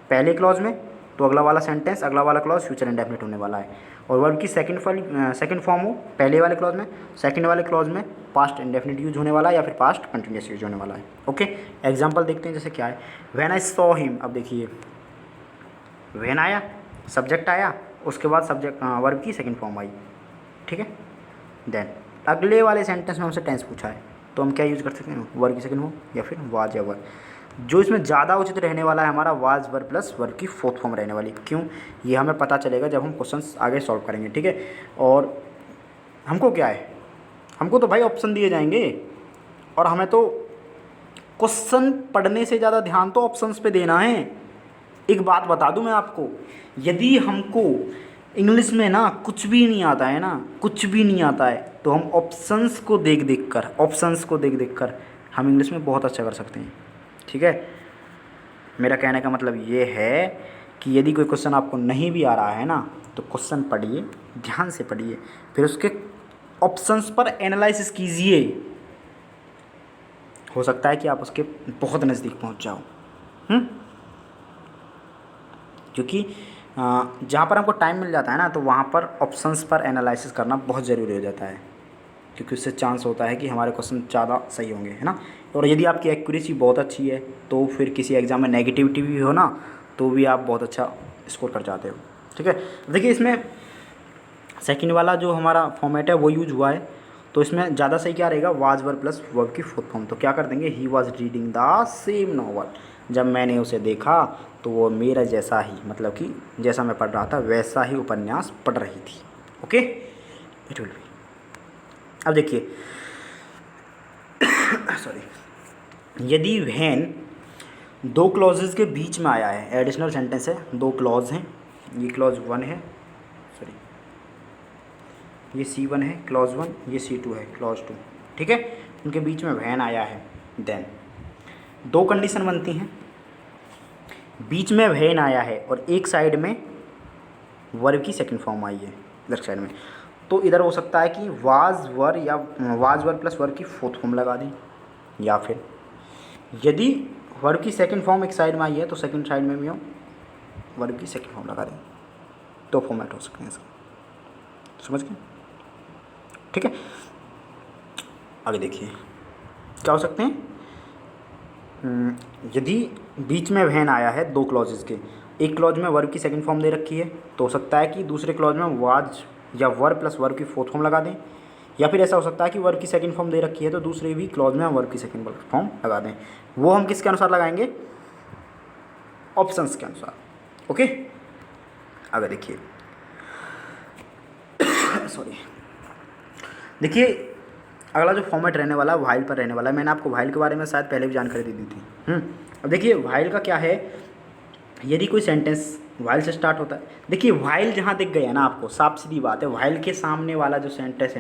[SPEAKER 1] पहले क्लॉज में, तो अगला वाला सेंटेंस, अगला वाला क्लॉज फ्यूचर इंडेफिनिट होने वाला है, और वर्ब की सेकंड फॉर्म हो पहले वाले क्लॉज में, सेकंड वाले क्लॉज में पास्ट इंडेफिनिट यूज होने वाला है या फिर पास्ट कंटिन्यूस यूज होने वाला है। ओके, एग्जांपल देखते हैं, जैसे क्या है, व्हेन आई सॉ हिम। अब देखिए व्हेन आया, सब्जेक्ट आया, उसके बाद सब्जेक्ट वर्ब की सेकंड फॉर्म आई। ठीक है, देन अगले वाले सेंटेंस में हमसे टेंस पूछा है, तो हम क्या यूज़ कर सकते हैं? वर्ब की सेकंड फॉर्म या फिर वाज या वर्ब। जो इसमें ज़्यादा उचित रहने वाला है हमारा वाज वर्ब प्लस वर्ब की फोर्थ फॉर्म रहने वाली। क्यों? ये हमें पता चलेगा जब हम क्वेश्चंस आगे सॉल्व करेंगे। ठीक है, और हमको क्या है, हमको तो भाई ऑप्शन दिए जाएंगे, और हमें तो क्वेश्चन पढ़ने से ज़्यादा ध्यान तो ऑप्शंस पे देना है। एक बात बता दूं मैं आपको, यदि हमको इंग्लिश में ना कुछ भी नहीं आता है ना, कुछ भी नहीं आता है, तो हम ऑप्शंस को देख देख कर हम इंग्लिश में बहुत अच्छा कर सकते हैं। ठीक है, मेरा कहने का मतलब ये है कि यदि कोई क्वेश्चन आपको नहीं भी आ रहा है ना, तो क्वेश्चन पढ़िए, ध्यान से पढ़िए, फिर उसके ऑप्शंस पर एनालिसिस कीजिए। हो सकता है कि आप उसके बहुत नज़दीक पहुंच जाओ। क्योंकि जहाँ पर हमको टाइम मिल जाता है ना, तो वहाँ पर ऑप्शंस पर एनालिसिस करना बहुत ज़रूरी हो जाता है, क्योंकि उससे चांस होता है कि हमारे क्वेश्चन ज़्यादा सही होंगे, है ना। और यदि आपकी एक्यूरेसी बहुत अच्छी है, तो फिर किसी एग्ज़ाम में नेगेटिविटी भी हो ना, तो भी आप बहुत अच्छा स्कोर कर जाते हो। ठीक है, देखिए इसमें सेकंड वाला जो हमारा फॉर्मेट है वो यूज हुआ है, तो इसमें ज़्यादा सही क्या रहेगा? वाज वर्ब प्लस वर्ब की फोर्थ फॉर्म। तो क्या कर देंगे? He was reading the same novel. जब मैंने उसे देखा तो वो मेरा जैसा ही, मतलब कि जैसा मैं पढ़ रहा था वैसा ही उपन्यास पढ़ रही थी। Okay, it will B. अब देखिए सॉरी, यदि व्हेन दो क्लॉजेज के बीच में आया है, एडिशनल सेंटेंस है, दो क्लॉज हैं, ये क्लॉज 1 है, सॉरी ये C1 है क्लॉज 1, ये C2 है क्लॉज 2। ठीक है, उनके बीच में व्हेन आया है, देन दो कंडीशन बनती हैं। बीच में व्हेन आया है और एक साइड में वर्ब की सेकंड फॉर्म आई है, लेफ्ट साइड में, तो इधर हो सकता है कि वाज वर या वाज वर प्लस वर की फोर्थ फॉर्म लगा दें, या फिर यदि वर्ब की सेकंड फॉर्म एक साइड में आई है तो सेकंड साइड में भी हम वर्ब की सेकंड फॉर्म लगा दें। तो फॉर्मेट हो सकते हैं इसका, समझ गए? ठीक है, आगे देखिए क्या हो सकते हैं। यदि बीच में वहन आया है दो क्लॉजेज के, एक क्लॉज में वर्ब की सेकंड फॉर्म दे रखी है तो हो सकता है कि दूसरे क्लॉज में वाज या वर्ब प्लस वर्ब की फोर्थ फॉर्म लगा दें, या फिर ऐसा हो सकता है कि वर्ब की सेकंड फॉर्म दे रखी है तो दूसरे भी क्लॉज में हम वर्ब की सेकंड फॉर्म लगा दें। वो हम किसके अनुसार लगाएंगे? ऑप्शंस के अनुसार। ओके, आगे देखिए सॉरी, देखिए अगला जो फॉर्मेट रहने वाला है व्हाइल पर रहने वाला है। मैंने आपको व्हाइल के बारे में शायद पहले भी जानकारी दे दी थी। अब देखिए व्हाइल का क्या है, यदि कोई सेंटेंस व्हाइल से स्टार्ट होता है, देखिए व्हाइल जहाँ दिख गया ना आपको, साफ सीधी बात है, व्हाइल के सामने वाला जो सेंटेंस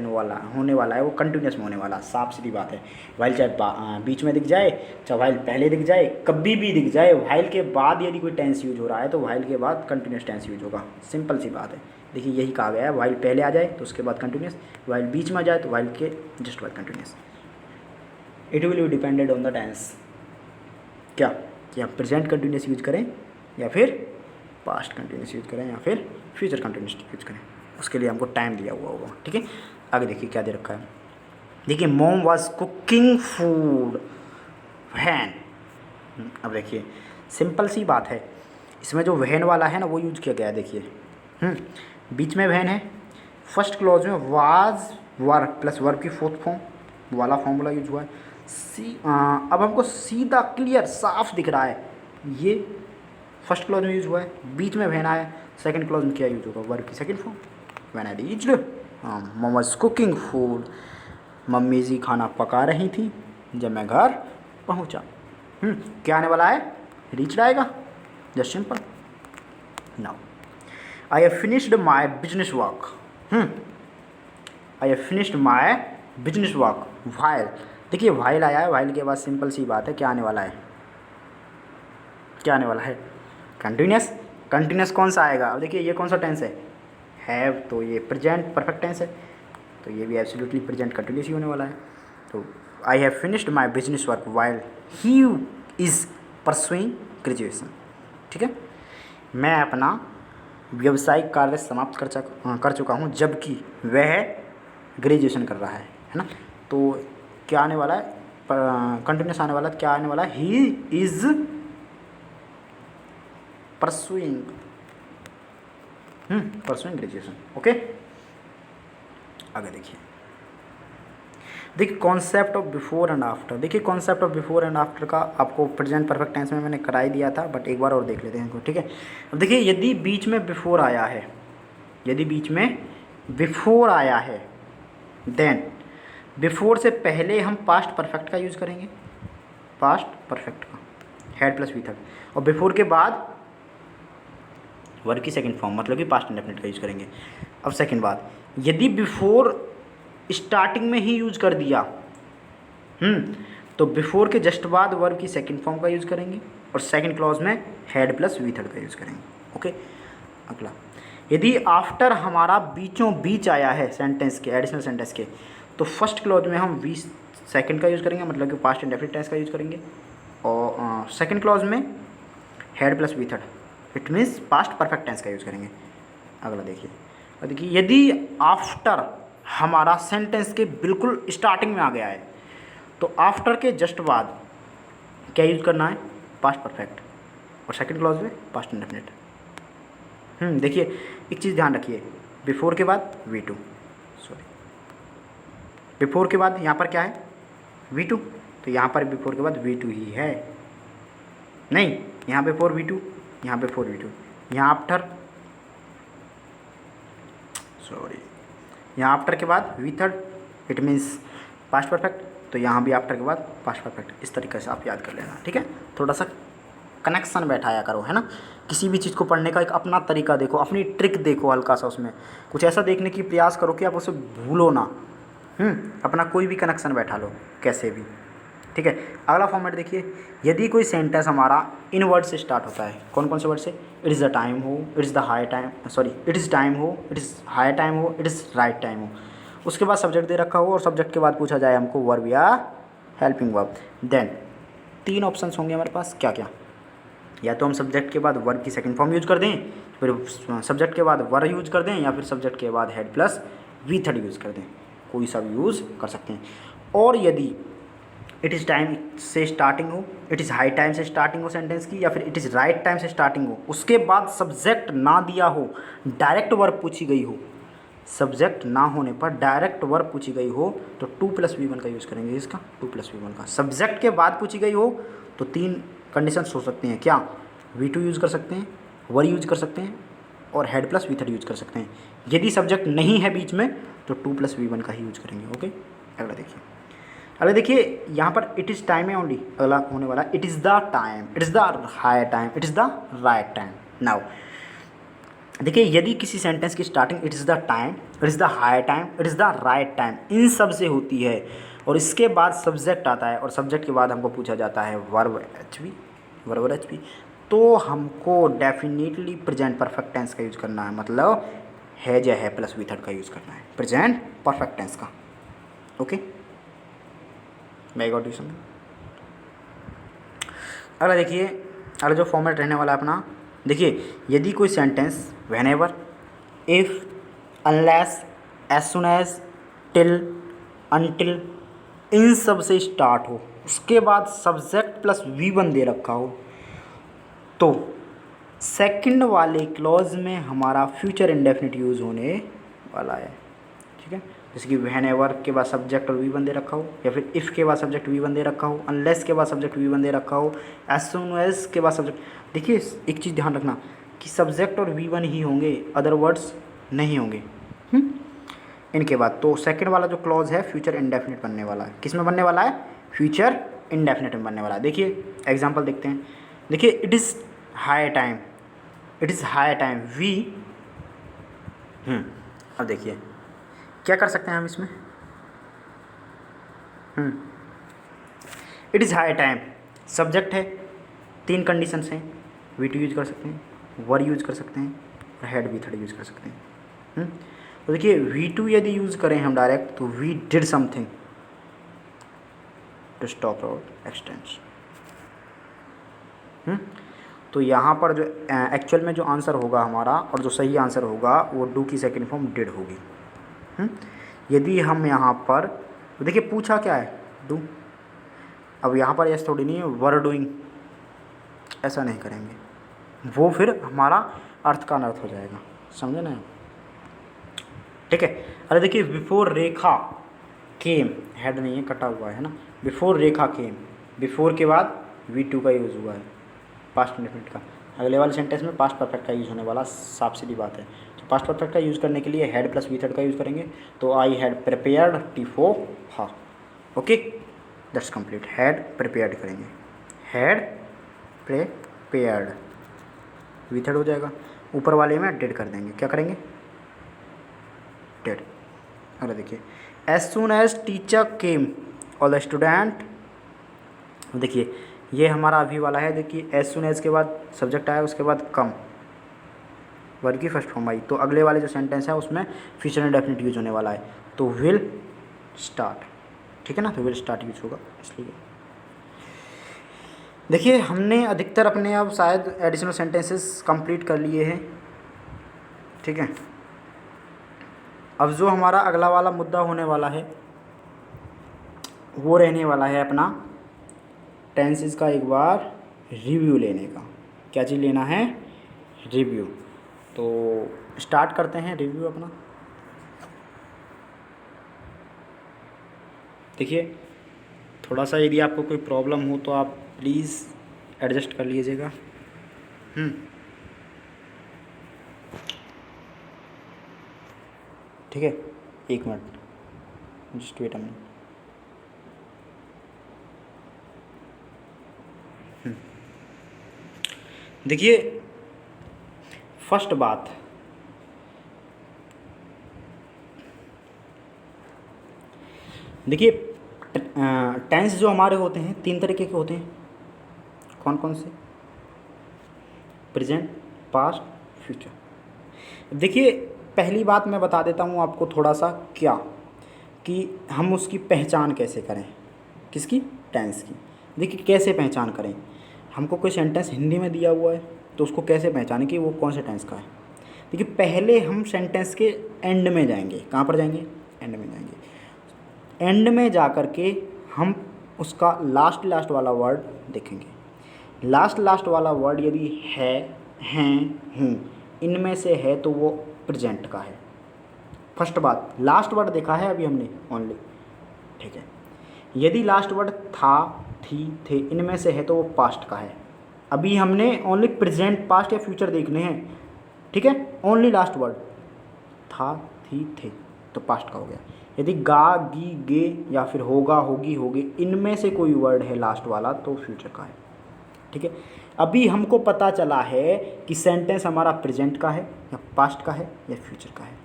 [SPEAKER 1] होने वाला है वो कंटिन्यूस में होने वाला, साफ सीधी बात है। व्हाइल चाहे बीच में दिख जाए, चाहे व्हाइल पहले दिख जाए, कभी भी दिख जाए, व्हाइल के बाद यदि कोई टेंस यूज हो रहा है तो व्हाइल के बाद कंटिन्यूस टेंस यूज होगा, सिंपल सी बात है। देखिए यही कहा गया है, व्हाइल पहले आ जाए तो उसके बाद कंटिन्यूस, व्हाइल बीच में आ जाए तो व्हाइल के जस्ट बाद continuous. It will be depended on the tense, क्या कि हम प्रेजेंट कंटिन्यूस यूज करें या फिर पास्ट कंटिन्यूस यूज करें या फिर फ्यूचर कंटिन्यूस यूज करें, उसके लिए हमको टाइम दिया हुआ होगा। ठीक है, आगे देखिए क्या दे रखा है। देखिए mom was cooking food when. अब देखिए सिंपल सी बात है, इसमें जो वैन वाला है ना वो यूज किया गया है। देखिए बीच में वैन है, फर्स्ट क्लॉज में वाज वर प्लस वर्ब की फोर्थ फॉर्म वाला फॉर्मूला यूज हुआ है। अब हमको सीधा क्लियर साफ दिख रहा है, ये फर्स्ट क्लॉज में यूज हुआ है, बीच में वैन आया, सेकंड क्लॉज में क्या यूज होगा? वर्ब की second form, when I reached mom was cooking food, मम्मी जी खाना पका रही थी जब मैं घर पहुंचा। क्या आने वाला है? रीच्ड आएगा, just simple. Now I have finished my business work. I have finished my business work while. देखिए व्हाइल आया है, व्हाइल के बाद सिंपल सी बात है, क्या आने वाला है? क्या आने वाला है? कंटिन्यूस। कंटिन्यूस कौन सा आएगा? अब देखिए ये कौन सा टेंस है? हैव, तो ये प्रेजेंट परफेक्ट टेंस है, तो ये भी एब्सोल्युटली प्रेजेंट कंटिन्यूस ही होने वाला है। तो I have finished my business work while he is pursuing graduation. ठीक है, मैं अपना व्यावसायिक कार्य समाप्त कर चुका हूँ जबकि वह ग्रेजुएशन कर रहा है ना। तो क्या आने वाला है? कंटिन्यूस आने वाला है, क्या आने वाला है? He is pursuing graduation. Okay, आगे देखिए concept of before and after. देखिए concept of before and after का आपको प्रेजेंट परफेक्ट टेंस में मैंने करा ही दिया था, बट एक बार और देख लेते हैं इनको। ठीक है, अब देखिए यदि बीच में बिफोर आया है, यदि बीच में बिफोर आया है, देन बिफोर से पहले हम पास्ट परफेक्ट का यूज़ करेंगे, पास्ट परफेक्ट का, हैड प्लस वी थर्ड, और बिफोर के बाद वर्ब की सेकंड फॉर्म मतलब कि पास्ट इंडेफिनिट का यूज़ करेंगे। अब सेकंड बात, यदि बिफोर स्टार्टिंग में ही यूज कर दिया तो बिफोर के जस्ट बाद वर्ब की सेकंड फॉर्म का यूज़ करेंगे और सेकंड क्लॉज में हैड प्लस वी थर्ड का यूज़ करेंगे। ओके, अगला, यदि आफ्टर हमारा बीचों बीच आया है सेंटेंस के, एडिशनल सेंटेंस के, तो फर्स्ट क्लॉज में हम वी सेकंड का यूज़ करेंगे मतलब कि पास्ट इंडेफिनिट टेंस का यूज़ करेंगे, और सेकंड क्लॉज में had plus V third, it means past perfect tense का यूज़ करेंगे। अगला देखिए यदि आफ्टर हमारा सेंटेंस के बिल्कुल स्टार्टिंग में आ गया है तो आफ्टर के जस्ट बाद क्या यूज़ करना है? पास्ट परफेक्ट, और सेकंड क्लॉज में पास्ट इंडेफिनिट। देखिए एक चीज़ ध्यान रखिए, बिफोर के बाद V2, सॉरी बिफोर के बाद यहाँ पर क्या है? V2, तो यहाँ पर बिफोर के बाद V2 ही है, नहीं यहाँ बिफोर V2, यहाँ बिफोर V2, यहाँ आफ्टर, सॉरी यहाँ आफ्टर के बाद V third, it means past perfect, तो यहाँ भी आफ्टर के बाद पास्ट परफेक्ट। इस तरीके से आप याद कर लेना। ठीक है, थोड़ा सा कनेक्शन बैठाया करो, है ना। किसी भी चीज़ को पढ़ने का एक अपना तरीका देखो, अपनी ट्रिक देखो, हल्का सा उसमें कुछ ऐसा देखने की प्रयास करो कि आप उसे भूलो ना। अपना कोई भी कनेक्शन बैठा लो कैसे भी। ठीक है। अगला फॉर्मेट देखिए, यदि कोई सेंटेंस हमारा इन वर्ड से स्टार्ट होता है, कौन कौन से वर्ड से? इट इज़ द टाइम हो, it is the high time, sorry it is time हो, इट इज़ हाई टाइम हो, इट इज़ राइट टाइम हो, उसके बाद सब्जेक्ट दे रखा हो और सब्जेक्ट के बाद पूछा जाए हमको वर्ब या हेल्पिंग वर्ब, देन 3 ऑप्शंस होंगे हमारे पास। क्या क्या? या तो हम सब्जेक्ट के बाद वर्ब की सेकंड फॉर्म यूज कर दें, फिर सब्जेक्ट के बाद वर्ब यूज कर दें, या फिर सब्जेक्ट के बाद had plus V third use कर दें, कोई सा भी यूज़ कर सकते हैं। और यदि इट इज़ टाइम से स्टार्टिंग हो, इट इज़ हाई टाइम से स्टार्टिंग हो सेंटेंस की, या फिर इट इज़ राइट टाइम से स्टार्टिंग हो, उसके बाद सब्जेक्ट ना दिया हो, डायरेक्ट वर्ब पूछी गई हो, सब्जेक्ट ना होने पर डायरेक्ट वर्ब पूछी गई हो, तो 2+V1 का यूज़ करेंगे। इसका 2+V1 का। सब्जेक्ट के बाद पूछी गई हो तो 3 कंडीशंस हो सकती हैं। क्या? V2 यूज़ कर सकते हैं, वर यूज़ कर सकते हैं, और had plus V third use कर सकते हैं। यदि सब्जेक्ट नहीं है बीच में तो 2+V1 का ही यूज़ करेंगे। ओके, अगला देखिए यहाँ पर इट इज़ टाइम है ओनली। अगला होने वाला it is the time, it is the high time, it is the right time. Now देखिए, यदि किसी सेंटेंस की starting it is the time, it is the high time, it is the right time, इन सब से होती है, और इसके बाद सब्जेक्ट आता है, और सब्जेक्ट के बाद हमको पूछा जाता है वर्ब एच वी, तो हमको डेफिनेटली प्रेजेंट परफेक्ट टेंस का यूज़ करना है, मतलब हैज या है प्लस वी थर्ड का यूज़ करना है, प्रेजेंट परफेक्ट टेंस का। ओके, मैं गॉट यू समझ। अगला देखिए, अगला जो फॉर्मेट रहने वाला है अपना, देखिए यदि कोई sentence whenever, if, unless, as soon as, till, until, इन सब से स्टार्ट हो, उसके बाद सब्जेक्ट प्लस V1 दे रखा हो, तो सेकंड वाले क्लॉज में हमारा फ्यूचर इंडेफिनिट यूज़ होने वाला है। ठीक है, जैसे कि व्हेनेवर के बाद सब्जेक्ट और V1 दे रखा हो, या फिर इफ़ के बाद सब्जेक्ट V1 दे रखा हो, अनलेस के बाद सब्जेक्ट V1 दे रखा हो, एज सुन एज के बाद सब्जेक्ट। देखिए एक चीज़ ध्यान रखना कि सब्जेक्ट और V1 ही होंगे, अदर वर्ड्स नहीं होंगे इनके बाद। तो सेकंड वाला जो क्लॉज है फ्यूचर इंडेफिनिट बनने वाला है। किस में बनने वाला है? फ्यूचर इंडेफिनिट में बनने वाला है। देखिए एग्जांपल देखते हैं। देखिए it is high time, it is high time we. अब देखिए क्या कर सकते हैं हम इसमें। It is high time, subject है, 3 कंडीशंस हैं, V2 यूज कर सकते हैं, वर यूज कर सकते हैं, और हेड वी थर्ड यूज कर सकते हैं। तो देखिए V2 यदि यूज़ करें हम डायरेक्ट, तो we did something to stop out extents. तो यहाँ पर जो एक्चुअल में जो आंसर होगा हमारा, और जो सही आंसर होगा, वो डू की सेकंड फॉर्म डिड होगी। यदि हम यहाँ पर देखिए पूछा क्या है, डू। अब यहाँ पर ऐसा थोड़ी नहीं है वर डूइंग, ऐसा नहीं करेंगे, वो फिर हमारा अर्थ का अनर्थ हो जाएगा, समझे ना। ठीक है। अरे देखिए बिफोर रेखा केम, हेड नहीं है, कटा हुआ है ना, बिफोर रेखा केम, बिफोर के बाद V2 का यूज़ हुआ है पास्ट इंडेफिनिट का। अगले वाले सेंटेंस में पास्ट परफेक्ट का यूज़ होने वाला, साफ सीधी बात है। तो पास्ट परफेक्ट का यूज़ करने के लिए हेड प्लस वी थर्ड का यूज़ करेंगे, तो I had prepared tea for her. Okay, that's complete. Had prepared करेंगे, हैड प्रिपेयर्ड, वी थर्ड हो जाएगा। ऊपर वाले में डिड कर देंगे, क्या करेंगे? डिड। अरे देखिए as soon as teacher came all the student, देखिए ये हमारा अभी वाला है। देखिए एज सुन एज के बाद सब्जेक्ट आया, उसके बाद कम, वर्ब की फर्स्ट फॉर्म आई, तो अगले वाले जो सेंटेंस है उसमें फ्यूचर इंडेफिनिट यूज होने वाला है, तो विल स्टार्ट। ठीक है ना, तो विल स्टार्ट यूज होगा। इसलिए देखिए हमने अधिकतर अपने अब शायद एडिशनल सेंटेंसेस कंप्लीट कर लिए हैं। ठीक है, अब जो हमारा अगला वाला मुद्दा होने वाला है वो रहने वाला है अपना टेंसेस का एक बार रिव्यू लेने का। क्या चीज़ लेना है? रिव्यू। तो स्टार्ट करते हैं रिव्यू अपना। देखिए थोड़ा सा यदि आपको कोई प्रॉब्लम हो तो आप प्लीज़ एडजस्ट कर लीजिएगा। ठीक है, 1 minute, just wait a minute. देखिए फर्स्ट बात, देखिए टेंस जो हमारे होते हैं 3 तरीके के होते हैं। कौन कौन से? Present, past, future. देखिए पहली बात मैं बता देता हूँ आपको थोड़ा सा, क्या कि हम उसकी पहचान कैसे करें। किसकी? टेंस की। देखिए कैसे पहचान करें, हमको कोई सेंटेंस हिंदी में दिया हुआ है तो उसको कैसे पहचानें कि वो कौन से टेंस का है। देखिए पहले हम सेंटेंस के एंड में जाएंगे। कहाँ पर जाएंगे? एंड में जाएंगे। एंड में जा कर के हम उसका लास्ट वाला वर्ड देखेंगे। लास्ट वाला वर्ड यदि है, हैं, हूँ, इनमें से है तो वो प्रेजेंट का है। फर्स्ट बात, लास्ट वर्ड देखा है अभी हमने ओनली, ठीक है। यदि लास्ट वर्ड था, थी, थे, इनमें से है तो वो पास्ट का है। अभी हमने ओनली प्रेजेंट, पास्ट या फ्यूचर देखने हैं, ठीक है। ओनली लास्ट वर्ड था, थी, थे तो पास्ट का हो गया। यदि गा, गी, गे या फिर होगा, होगी, होगे, इनमें से कोई वर्ड है लास्ट वाला तो फ्यूचर का है, ठीक है। अभी हमको पता चला है कि सेंटेंस हमारा प्रेजेंट का है या पास्ट का है या फ्यूचर का है।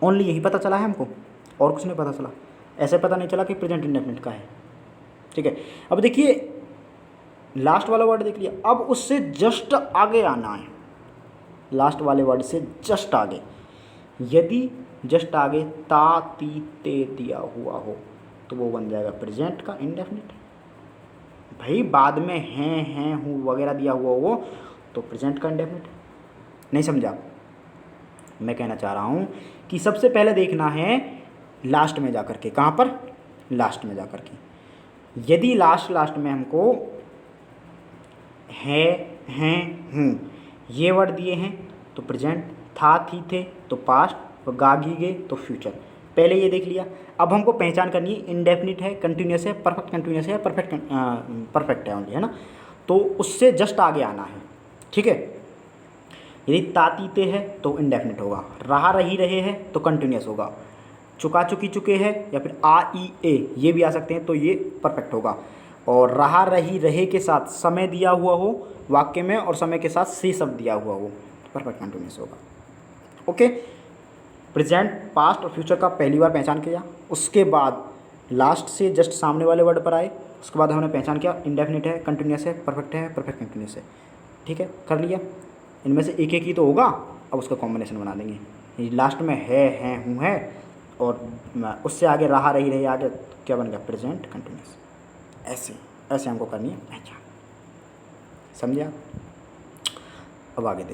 [SPEAKER 1] ओनली यही पता चला है हमको, और कुछ नहीं पता चला। ऐसे पता नहीं चला कि प्रेजेंट इंडेफिनिट का है, ठीक है। अब देखिए लास्ट वाला वर्ड देख लिया, अब उससे जस्ट आगे आना है। लास्ट वाले वर्ड से जस्ट आगे, यदि जस्ट आगे ता, ती, ते दिया हुआ हो तो वो बन जाएगा प्रेजेंट का इंडेफिनिट। भाई बाद में हैं, हूँ वगैरह दिया हुआ हो तो प्रेजेंट का इंडेफिनिट। नहीं समझा? मैं कहना चाह रहा हूँ कि सबसे पहले देखना है लास्ट में जाकर के। कहाँ पर? लास्ट में जाकर के। यदि लास्ट में हमको है, हैं, हूँ ये वर्ड दिए हैं तो प्रेजेंट, था, थी, थे तो पास्ट, और गा, गी, गे तो फ्यूचर। पहले ये देख लिया। अब हमको पहचान करनी है इंडेफिनिट है, कंटिन्यूस है, परफेक्ट कंटिन्यूस है, परफेक्ट है ओनली, है ना। तो उससे जस्ट आगे आना है, ठीक है। यदि तातीते है तो इंडेफिनिट होगा, रहा, रही, रहे है तो कंटिन्यूस होगा, चुका, चुकी, चुके हैं या फिर आ, ई, ए ये भी आ सकते हैं तो ये परफेक्ट होगा। और रहा, रही, रहे के साथ समय दिया हुआ हो वाक्य में और समय के साथ से शब्द दिया हुआ हो परफेक्ट कंटिन्यूस होगा, ओके। प्रेजेंट, पास्ट और फ्यूचर का पहली बार पहचान किया, उसके बाद लास्ट से जस्ट सामने वाले वर्ड पर आए, उसके बाद हमने पहचान किया इंडेफिनिट है, कंटिन्यूस है, परफेक्ट कंटिन्यूस है, ठीक है, कर लिया। इनमें से एक एक ही तो होगा, अब उसका कॉम्बिनेशन बना देंगे। लास्ट में है, हैं, हूँ है, और उससे आगे रहा, रही, रहे आगे क्या बन गया? Present continuous. ऐसे ऐसे हमको करनी है पहचान, समझे आप? अब आगे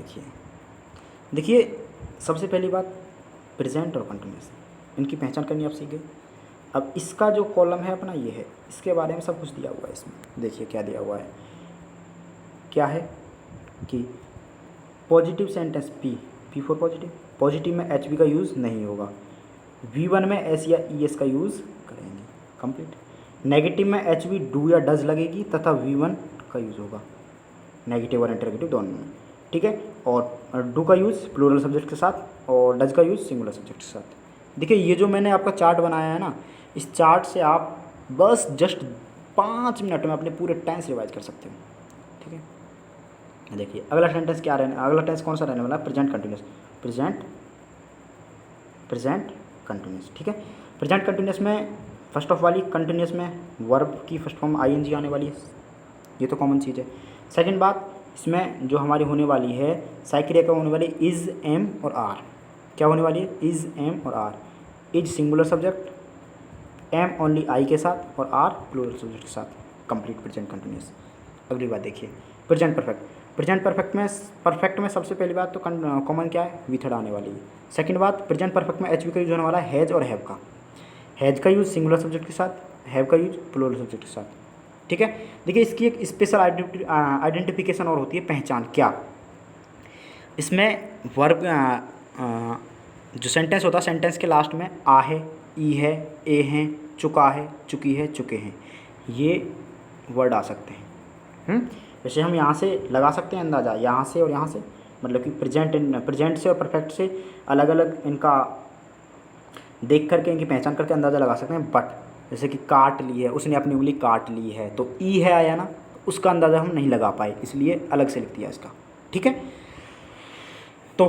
[SPEAKER 1] देखिए सबसे पहली बात प्रेजेंट और कंटिन्यूस, इनकी पहचान करनी आप सीख गए। अब इसका जो कॉलम है अपना ये है, इसके बारे में सब कुछ दिया हुआ है इसमें। देखिए क्या दिया हुआ है, क्या है कि positive sentence P for positive में एच बी का यूज़ नहीं होगा, V1 में एस या ई एस का यूज़ करेंगे, कंप्लीट। नेगेटिव में एच बी डू या डज लगेगी तथा V1 का यूज़ होगा, नेगेटिव और इंटरगेटिव दोनों में, ठीक है। और डू का यूज़ प्लूरल सब्जेक्ट के साथ और डज का यूज़ सिंगुलर सब्जेक्ट के साथ। देखिए ये जो मैंने आपका चार्ट बनाया है ना, इस चार्ट से आप बस जस्ट 5 मिनट में अपने पूरे टेंस रिवाइज कर सकते हो, ठीक है। देखिए अगला सेंटेंस क्या रहने, अगला टेंस कौन सा रहने वाला है? प्रेजेंट कंटिन्यूस, प्रेजेंट कंटिन्यूस, ठीक है। प्रेजेंट कंटिन्यूस में फर्स्ट ऑफ वाली कंटिन्यूस में वर्ब की फर्स्ट फॉर्म आईएनजी आने वाली है, ये तो कॉमन चीज़ है। सेकंड बात, इसमें जो हमारी होने वाली है साइक्रिया का होने वाली इज़, एम और आर। क्या होने वाली है? इज़, एम और are. Is singular subject, am only I के साथ और आर प्लूरल सब्जेक्ट के साथ, कंप्लीट प्रेजेंट कंटिन्यूस। अगली बात देखिए प्रेजेंट परफेक्ट। प्रेजेंट परफेक्ट में सबसे पहली बात तो कॉमन क्या है? विथर्ड आने वाली है। सेकंड बात, प्रेजेंट परफेक्ट में एच वी का यूज होने वाला है हैज़ और हैव का। हैज़ का यूज़ सिंगुलर सब्जेक्ट के साथ, हैव का यूज प्लूरल सब्जेक्ट के साथ, ठीक है। देखिए इसकी एक स्पेशल आइडेंटिफिकेशन और होती है, पहचान। क्या? इसमें वर्ब जो सेंटेंस होता है, सेंटेंस के लास्ट में आ है, ई है, ए हैं, चुका है, चुकी है, चुके हैं, ये वर्ड आ सकते हैं। वैसे हम यहाँ से लगा सकते हैं अंदाज़ा, यहाँ से और यहाँ से, मतलब कि प्रेजेंट से और परफेक्ट से अलग अलग इनका देख करके इनकी पहचान करके अंदाज़ा लगा सकते हैं। बट जैसे कि काट ली है, उसने अपनी उंगली काट ली है, तो ई है आया ना, उसका अंदाज़ा हम नहीं लगा पाए, इसलिए अलग से लिख दिया इसका, ठीक है। तो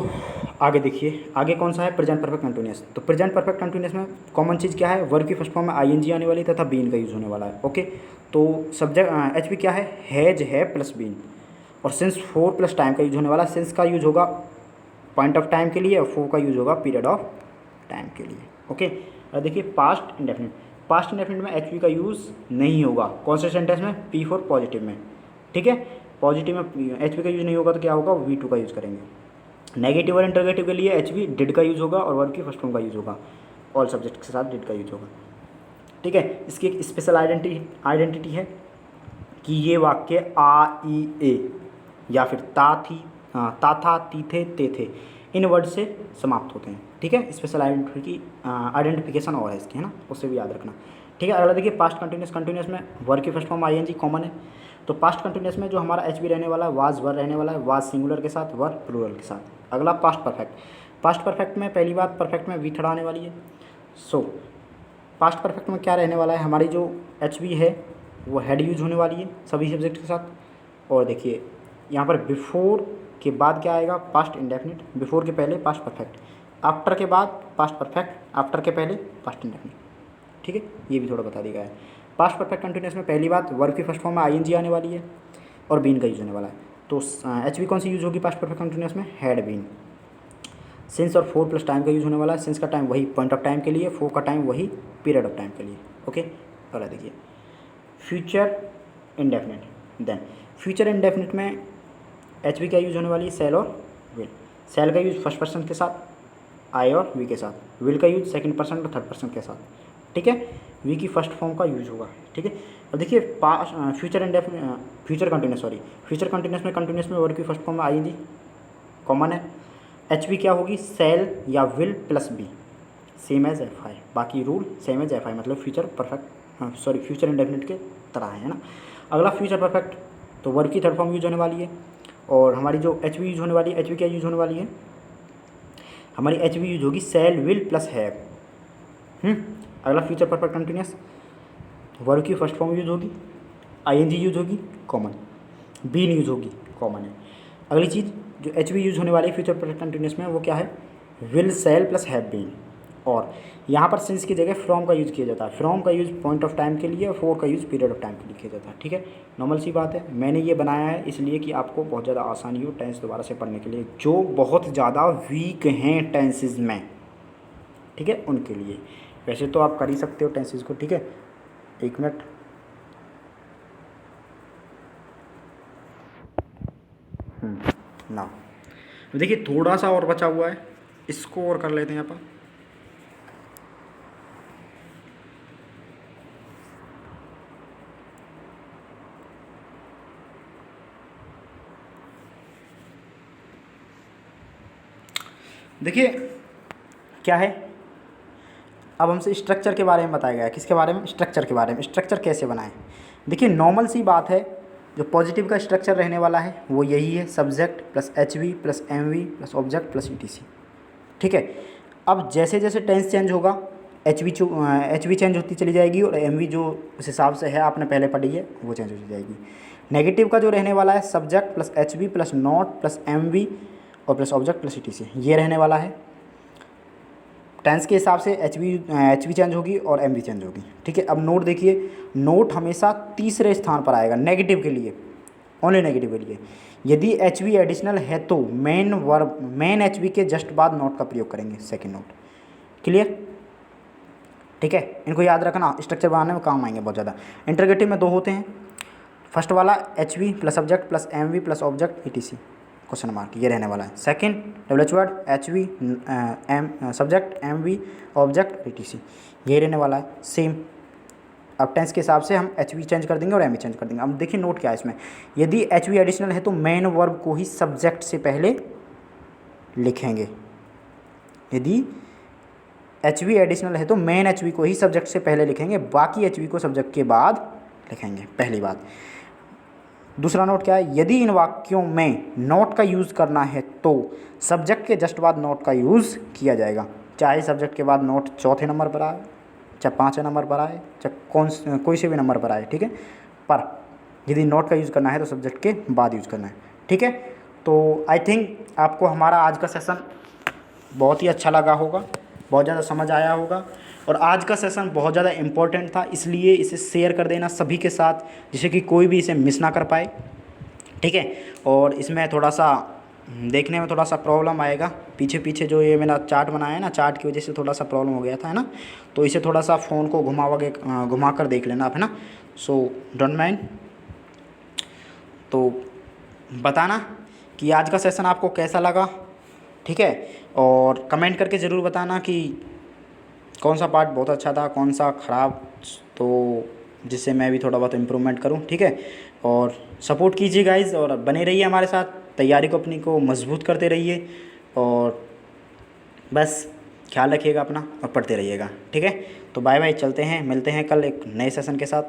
[SPEAKER 1] आगे देखिए, आगे कौन सा है, प्रेजेंट परफेक्ट कंटिन्यूअस। तो प्रेजेंट परफेक्ट कंटिन्यूअस में कॉमन चीज़ क्या है, वर्ब की फर्स्ट फॉर्म में आईएनजी आने वाली तथा बीन का यूज़ होने वाला है। ओके, तो सब्जेक्ट एचवी क्या है, हैज है प्लस बीन, और सिंस फोर प्लस टाइम का यूज होने वाला है। सिंस का यूज होगा पॉइंट ऑफ टाइम के लिए और फोर का यूज होगा पीरियड ऑफ टाइम के लिए। ओके, और देखिए पास्ट इंडेफिनिट, पास्ट इंडेफिनिट में एचवी का यूज़ नहीं होगा। कौन से सेंटेंस में, पी फोर पॉजिटिव में, ठीक है, पॉजिटिव में एचवी का यूज़ नहीं होगा तो क्या होगा, वी टू का यूज़ करेंगे। नेगेटिव और इंटरोगेटिव के लिए एचवी डिड का यूज़ होगा और वर्ब की फर्स्ट फॉर्म का यूज़ होगा, ऑल सब्जेक्ट के साथ डिड का यूज़ होगा। ठीक है, इसकी एक स्पेशल आइडेंटिटी है कि ये वाक्य आ ई ए या फिर ता थी, ता था, ती थे, ते थे, इन वर्ड से समाप्त होते हैं। ठीक है, स्पेशल आइडेंटिफिकेशन और है इसकी, है ना, उससे भी याद रखना। ठीक है, अगला देखिए पास्ट कंटिन्यूस। कंटिन्यूस में वर्ब की फर्स्ट फॉर्म आईएनजी कॉमन है, तो पास्ट कंटिन्यूस में जो हमारा एचवी रहने वाला है, वाज वर रहने वाला है, वाज सिंगुलर के साथ, वर प्लूरल के साथ। अगला पास्ट परफेक्ट। पास्ट परफेक्ट में पहली बात, परफेक्ट में वी थर्ड आने वाली है। सो पास्ट परफेक्ट में क्या रहने वाला है, हमारी जो एचवी है वो हेड यूज होने वाली है सभी सब्जेक्ट के साथ। और देखिए यहाँ पर बिफोर के बाद क्या आएगा, पास्ट इंडेफिनिट, बिफोर के पहले पास्ट परफेक्ट, आफ्टर के बाद पास्ट परफेक्ट, आफ्टर के पहले पास्ट इंडेफिनिट। ठीक है, ये भी थोड़ा बता दिया गया है। पास्ट परफेक्ट कंटिन्यूस में पहली बात, वर्ब की फर्स्ट फॉर्म में आईएनजी आने वाली है और बीन का यूज होने वाला है। तो एचवी कौन सी यूज होगी पास्ट परफेक्ट कंटिन्यूस में, हैड बीन। सिंस और फोर प्लस टाइम का यूज होने वाला है। सिंस का टाइम वही पॉइंट ऑफ टाइम के लिए, फोर का टाइम वही पीरियड ऑफ टाइम के लिए। ओके, अगला देखिए future indefinite. Then future indefinite में एच वी क्या यूज होने वाली है, सेल और विल। सेल का यूज फर्स्ट पर्सन के साथ, आई और वी के साथ। विल का यूज सेकंड पर्सन और थर्ड पर्सन के साथ। ठीक है, वी की फर्स्ट फॉर्म का यूज होगा। ठीक है, अब देखिए future indefinite, future continuous, sorry future continuous में वर्ब की फर्स्ट फॉर्म में आईएनजी कॉमन है। एच वी क्या होगी, सेल या will plus be, same as F I. बाकी rule same as F I, मतलब future perfect, sorry future indefinite के तरह है ना। अगला फ्यूचर परफेक्ट, तो वर्ब की थर्ड फॉर्म यूज होने वाली है। और हमारी जो एच वी यूज होने वाली है, एच वी क्या यूज होने वाली है, हमारी एच वी यूज होगी सेल विल प्लस हैव। अगला फ्यूचर परफेक्ट कंटिन्यूस, वर्ब की फर्स्ट फॉर्म यूज होगी, आईएनजी यूज होगी कॉमन, बीन यूज होगी कॉमन है। अगली चीज़ जो एच वी यूज होने वाली है फ्यूचर परफेक्ट कंटिन्यूस में, वो क्या है, will shall plus have been. और यहाँ पर सिंस की जगह फ्रॉम का यूज़ किया जाता है। फ्रॉम का यूज़ पॉइंट ऑफ टाइम के लिए और फोर का यूज़ पीरियड ऑफ टाइम के लिए किया जाता है। ठीक है, नॉर्मल सी बात है। मैंने ये बनाया है इसलिए कि आपको बहुत ज़्यादा आसानी हो टेंस दोबारा से पढ़ने के लिए, जो बहुत ज़्यादा वीक हैं टेंसेज में। ठीक है, उनके लिए। वैसे तो आप कर ही सकते हो टेंसेज को। ठीक है, एक मिनट, ना देखिए थोड़ा सा और बचा हुआ है, इसको और कर लेते हैं यहाँ पर। देखिए क्या है, अब हमसे स्ट्रक्चर के बारे में बताया गया है। किसके बारे में, स्ट्रक्चर के बारे में। स्ट्रक्चर कैसे बनाएं, देखिए नॉर्मल सी बात है, जो पॉजिटिव का स्ट्रक्चर रहने वाला है वो यही है, subject plus H V plus M V plus object plus ETC. ठीक है, अब जैसे जैसे टेंस चेंज होगा एच वी चेंज होती चली जाएगी और एम वी जो उस हिसाब से है आपने पहले पढ़ी है वो चेंज होती जाएगी। नेगेटिव का जो रहने वाला है, subject plus H V plus not plus M V और प्लस ऑब्जेक्ट प्लस ईटीसी, ये रहने वाला है। टेंस के हिसाब से एच वी चेंज होगी और एम वी चेंज होगी। ठीक है, अब नोट देखिए, नोट हमेशा तीसरे स्थान पर आएगा नेगेटिव के लिए, ओनली नेगेटिव के लिए। यदि एच वी एडिशनल है तो मेन एच वी के जस्ट बाद नोट का प्रयोग करेंगे, सेकेंड नोट। क्लियर, ठीक है, इनको याद रखना, स्ट्रक्चर बनाने में काम आएंगे बहुत ज़्यादा। इंटरगेटिव में दो होते हैं, फर्स्ट वाला H V plus subject plus M V plus object ETC question mark, ये रहने वाला है। Second double H word, H V M subject M V object ETC, ये रहने वाला है सेम। अब टेंस के हिसाब से हम एच वी चेंज कर देंगे और एम वी चेंज कर देंगे। अब देखिए नोट क्या है इसमें, यदि एच वी एडिशनल है तो मेन वर्ब को ही सब्जेक्ट से पहले लिखेंगे। यदि एच वी एडिशनल है तो मेन एच वी को ही सब्जेक्ट से पहले लिखेंगे, बाकी एच वी को सब्जेक्ट के बाद लिखेंगे, पहली बात। दूसरा नोट क्या है, यदि इन वाक्यों में नोट का यूज़ करना है तो सब्जेक्ट के जस्ट बाद नोट का यूज़ किया जाएगा, चाहे सब्जेक्ट के बाद नोट चौथे नंबर पर आए, चाहे पाँचवें नंबर पर आए, चाहे कोई से भी नंबर पर आए। ठीक है, पर यदि नोट का यूज़ करना है तो सब्जेक्ट के बाद यूज़ करना है। ठीक है, तो आई थिंक आपको हमारा आज का सेशन बहुत ही अच्छा लगा होगा, बहुत ज़्यादा समझ आया होगा। और आज का सेशन बहुत ज़्यादा इम्पोर्टेंट था, इसलिए इसे शेयर कर देना सभी के साथ, जिससे कि कोई भी इसे मिस ना कर पाए, ठीक है। और इसमें थोड़ा सा देखने में थोड़ा सा प्रॉब्लम आएगा, पीछे पीछे जो ये मेरा चार्ट बनाया है ना, चार्ट की वजह से थोड़ा सा प्रॉब्लम हो गया था, है ना। तो इसे थोड़ा सा फ़ोन को घुमा कर देख लेना आप, है ना। So don't mind. तो बताना कि आज का सेशन आपको कैसा लगा, ठीक है। और कमेंट करके ज़रूर बताना कि कौन सा पार्ट बहुत अच्छा था, कौन सा ख़राब, तो जिससे मैं भी थोड़ा बहुत इम्प्रूवमेंट करूं, ठीक है। और सपोर्ट कीजिए गाइज़, और बने रहिए हमारे साथ, तैयारी को अपनी को मजबूत करते रहिए। और बस ख्याल रखिएगा अपना और पढ़ते रहिएगा, ठीक है। तो बाय बाय, चलते हैं, मिलते हैं कल एक नए सेशन के साथ।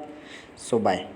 [SPEAKER 1] सो बाय।